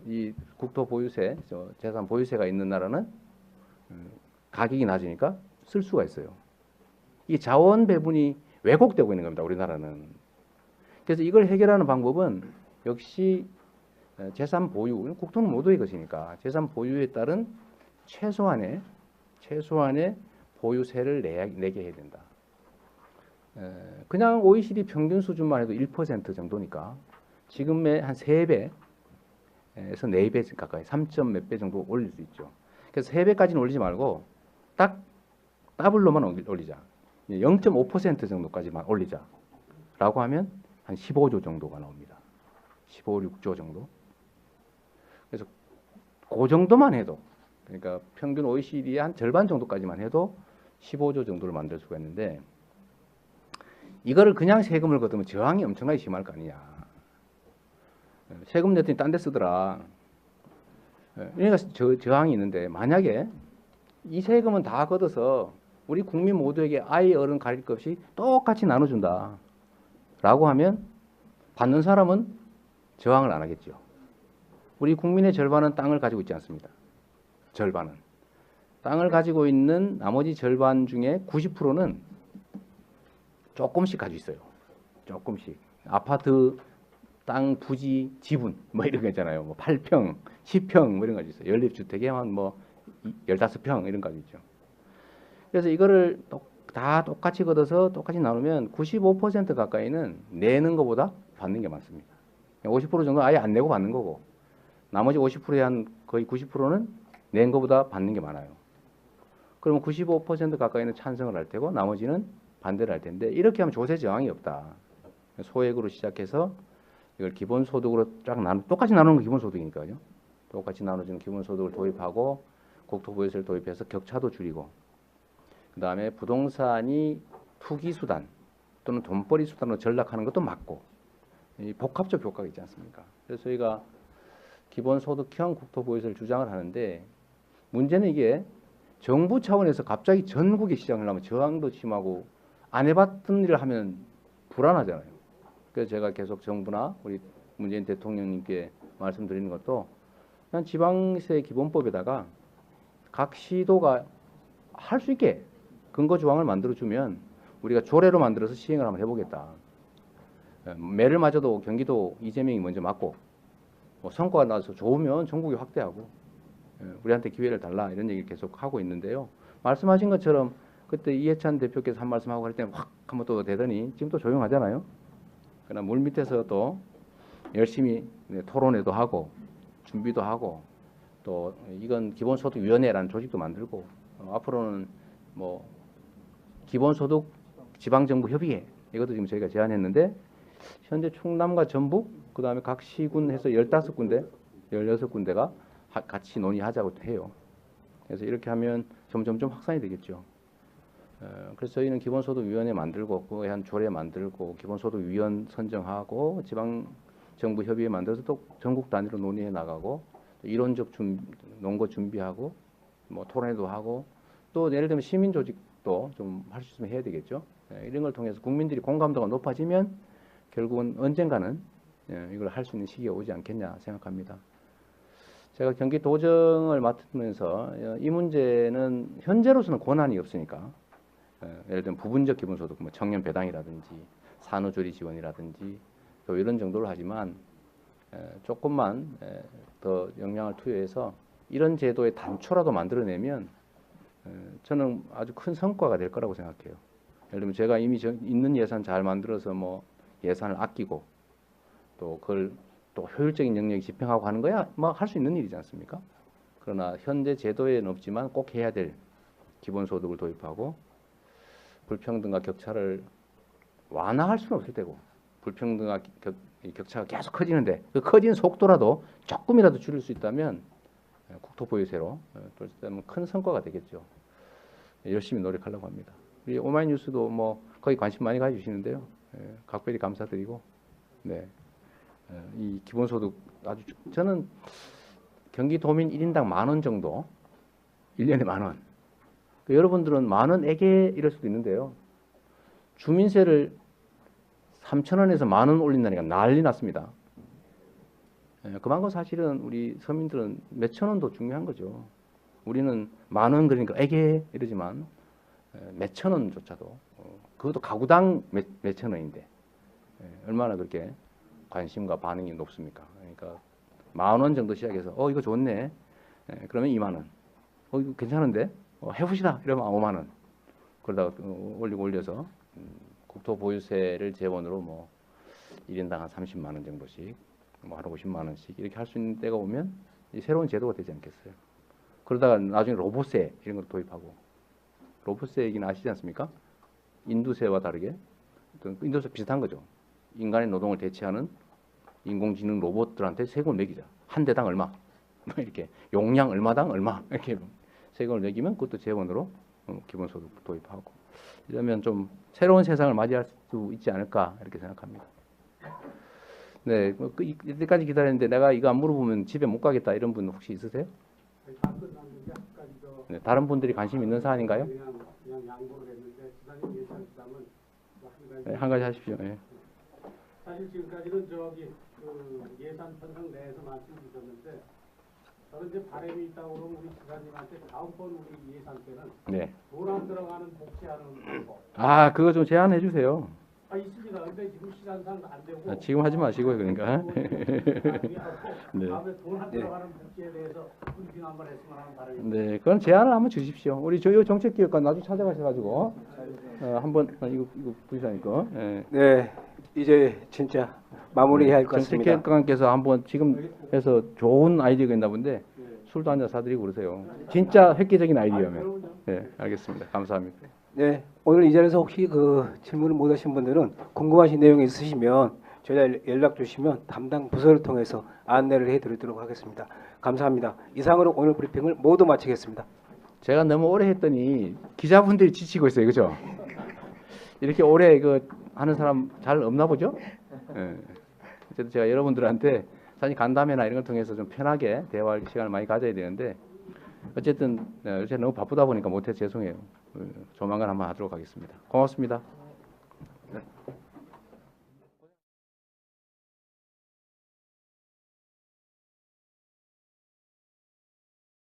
이 국토 보유세, 재산 보유세가 있는 나라는 가격이 낮으니까 쓸 수가 있어요. 이 자원 배분이 왜곡되고 있는 겁니다. 우리나라는. 그래서 이걸 해결하는 방법은 역시 재산 보유, 국토는 모두의 것이니까 재산 보유에 따른 최소한의 보유세를 내게 해야 된다. 그냥 OECD 평균 수준만 해도 1% 정도니까 지금의 한 3배에서 4배 가까이 3점 몇 배 정도 올릴 수 있죠. 그래서 3배까지는 올리지 말고 딱 더블로만 올리자. 0.5% 정도까지만 올리자. 라고 하면 한 15조 정도가 나옵니다. 15, 6조 정도. 그래서 그 정도만 해도 그러니까 평균 OECD의 한 절반 정도까지만 해도 15조 정도를 만들 수가 있는데 이거를 그냥 세금을 걷으면 저항이 엄청나게 심할 거 아니냐. 세금 냈더니 딴 데 쓰더라. 그러니까 저항이 있는데 만약에 이 세금은 다 걷어서 우리 국민 모두에게 아이 어른 가릴 것 없이 똑같이 나눠준다. 라고 하면 받는 사람은 저항을 안 하겠죠. 우리 국민의 절반은 땅을 가지고 있지 않습니다. 절반은. 땅을 가지고 있는 나머지 절반 중에 90%는 조금씩 가지고 있어요. 조금씩. 아파트, 땅, 부지, 지분 뭐 이런 거 있잖아요. 뭐 8평, 10평 뭐 이런 거 가지고 있어요. 연립주택에 한 뭐 15평 이런 거 가지고 있죠. 그래서 이거를 다 똑같이 걷어서 똑같이 나누면 95% 가까이는 내는 것보다 받는 게 많습니다. 50% 정도 아예 안 내고 받는 거고 나머지 50%에 한 거의 90%는 낸 것보다 받는 게 많아요. 그러면 95% 가까이는 찬성을 할 테고 나머지는 반대를 할 텐데 이렇게 하면 조세 저항이 없다. 소액으로 시작해서 이걸 기본소득으로 쫙 똑같이 나누는 건 기본소득이니까요. 똑같이 나눠주는 기본소득을 도입하고 국토보유세를 도입해서 격차도 줄이고 그 다음에 부동산이 투기수단 또는 돈벌이 수단으로 전락하는 것도 막고 이 복합적 효과가 있지 않습니까? 그래서 저희가 기본소득형 국토보유세를 주장을 하는데 문제는 이게 정부 차원에서 갑자기 전국에 시장을 하면 저항도 심하고 안 해봤던 일을 하면 불안하잖아요. 그래서 제가 계속 정부나 우리 문재인 대통령님께 말씀드리는 것도 그냥 지방세 기본법에다가 각 시도가 할 수 있게 근거 조항을 만들어주면 우리가 조례로 만들어서 시행을 한번 해보겠다. 매를 맞아도 경기도 이재명이 먼저 맞고 뭐 성과가 나서 좋으면 전국이 확대하고 우리한테 기회를 달라 이런 얘기를 계속 하고 있는데요. 말씀하신 것처럼 그때 이해찬 대표께서 한 말씀하고 할 때 확 한번 또 되더니 지금 또 조용하잖아요. 그러나 물 밑에서 또 열심히 토론회도 하고 준비도 하고 또 이건 기본소득위원회라는 조직도 만들고 앞으로는 뭐 기본소득 지방정부협의회 이것도 지금 저희가 제안했는데 현재 충남과 전북 그다음에 각 시군 해서 15군데 16군데가 같이 논의하자고 해요. 그래서 이렇게 하면 점점 확산이 되겠죠. 그래서 저희는 기본소득위원회 만들고 그에 한 조례 만들고 기본소득위원 선정하고 지방정부협의회 만들어서 또 전국 단위로 논의해 나가고 이론적 논거 준비하고 뭐 토론회도 하고 또 예를 들면 시민조직도 좀 할 수 있으면 해야 되겠죠. 이런 걸 통해서 국민들이 공감도가 높아지면 결국은 언젠가는 이걸 할 수 있는 시기가 오지 않겠냐 생각합니다. 제가 경기도정을 맡으면서 이 문제는 현재로서는 권한이 없으니까 예를 들면 부분적 기본소득, 뭐 청년 배당이라든지 산후조리 지원이라든지 또 이런 정도로 하지만 조금만 더 역량을 투여해서 이런 제도의 단초라도 만들어내면 저는 아주 큰 성과가 될 거라고 생각해요. 예를 들면 제가 이미 있는 예산 잘 만들어서 뭐 예산을 아끼고 또 그걸 또 효율적인 영역이 집행하고 하는 거야 뭐 할 수 있는 일이지 않습니까? 그러나 현재 제도에는 없지만 꼭 해야 될 기본소득을 도입하고 불평등과 격차를 완화할 수는 없을 테고 불평등과 격차가 계속 커지는데 그 커지는 속도라도 조금이라도 줄일 수 있다면 국토보유세로 또는 큰 성과가 되겠죠. 열심히 노력하려고 합니다. 우리 오마이뉴스도 뭐 거기 관심 많이 가져주시는데요. 각별히 감사드리고 네. 이 기본소득 아주 저는 경기도민 1인당 10,000원 정도 1년에 10,000원 여러분들은 10,000원에게 이럴 수도 있는데요. 주민세를 3,000원에서 10,000원 올린다니까 난리 났습니다. 그만큼 사실은 우리 서민들은 몇천 원도 중요한 거죠. 우리는 10,000원 그러니까 에게 이러지만 몇천 원조차도 그것도 가구당 몇천 원인데 얼마나 그렇게 관심과 반응이 높습니까? 그러니까 10,000원 정도 시작해서 이거 좋네. 그러면 20,000원. 이거 괜찮은데? 해봅시다. 이러면 50,000원. 그러다가 올려서 국토보유세를 재원으로 뭐 1인당 한 30만 원 정도씩 뭐 하루 50만 원씩 이렇게 할 수 있는 때가 오면 새로운 제도가 되지 않겠어요. 그러다가 나중에 로봇세 이런 걸 도입하고 로봇세 얘기는 아시지 않습니까? 인두세와 다르게 인두세 비슷한 거죠. 인간의 노동을 대체하는 인공지능 로봇들한테 세금을 매기자. 한 대당 얼마 이렇게 용량 얼마당 얼마 이렇게 세금을 매기면 그것도 재원으로 기본소득 도입하고 이러면 좀 새로운 세상을 맞이할 수 있지 않을까 이렇게 생각합니다. 네, 이때까지 기다렸는데 내가 이거 안 물어보면 집에 못 가겠다 이런 분 혹시 있으세요? 네, 다른 분들이 관심 있는 사안인가요? 네, 한 가지 하십시오. 네. 사실 지금까지는 그 예산 편성 내에서 말씀주셨는데 저는 이제 바람이 있다고 그러면 우리 기사님한테 다음번 우리 예산 때는 네. 돈 안 들어가는 복지하는 거. 그거 좀 제안해 주세요. 있습니다. 근데 지금 시간상 안 되고. 지금 하지 마시고요, 그러니까. 네. 다음에 돈 안 들어가는 복지에 대해서 브리핑 한번 했으면 하는 바람입니다. 네, 그건 제안을 한번 주십시오. 우리 저희 정책기획관 나중에 찾아가셔가지고 한번 이거 부시자니까. 네, 이제 진짜 마무리해야 할 것 같습니다. 정책기획관께서 한번 지금 해서 좋은 아이디어가 있나 본데 술도 한잔 사드리고 그러세요. 진짜 획기적인 아이디어면. 네, 알겠습니다. 감사합니다. 네, 오늘 이 자리에서 혹시 그 질문을 못 하신 분들은 궁금하신 내용이 있으시면 저희가 연락 주시면 담당 부서를 통해서 안내를 해드리도록 하겠습니다. 감사합니다. 이상으로 오늘 브리핑을 모두 마치겠습니다. 제가 너무 오래 했더니 기자분들이 지치고 있어요, 그죠? 이렇게 오래 하는 사람 잘 없나 보죠? 네. 어쨌든 제가 여러분들한테 사실 간담회나 이런 걸 통해서 좀 편하게 대화할 시간을 많이 가져야 되는데 어쨌든 요새 너무 바쁘다 보니까 못해서 죄송해요. 조만간 한번 하도록 하겠습니다. 고맙습니다. 네.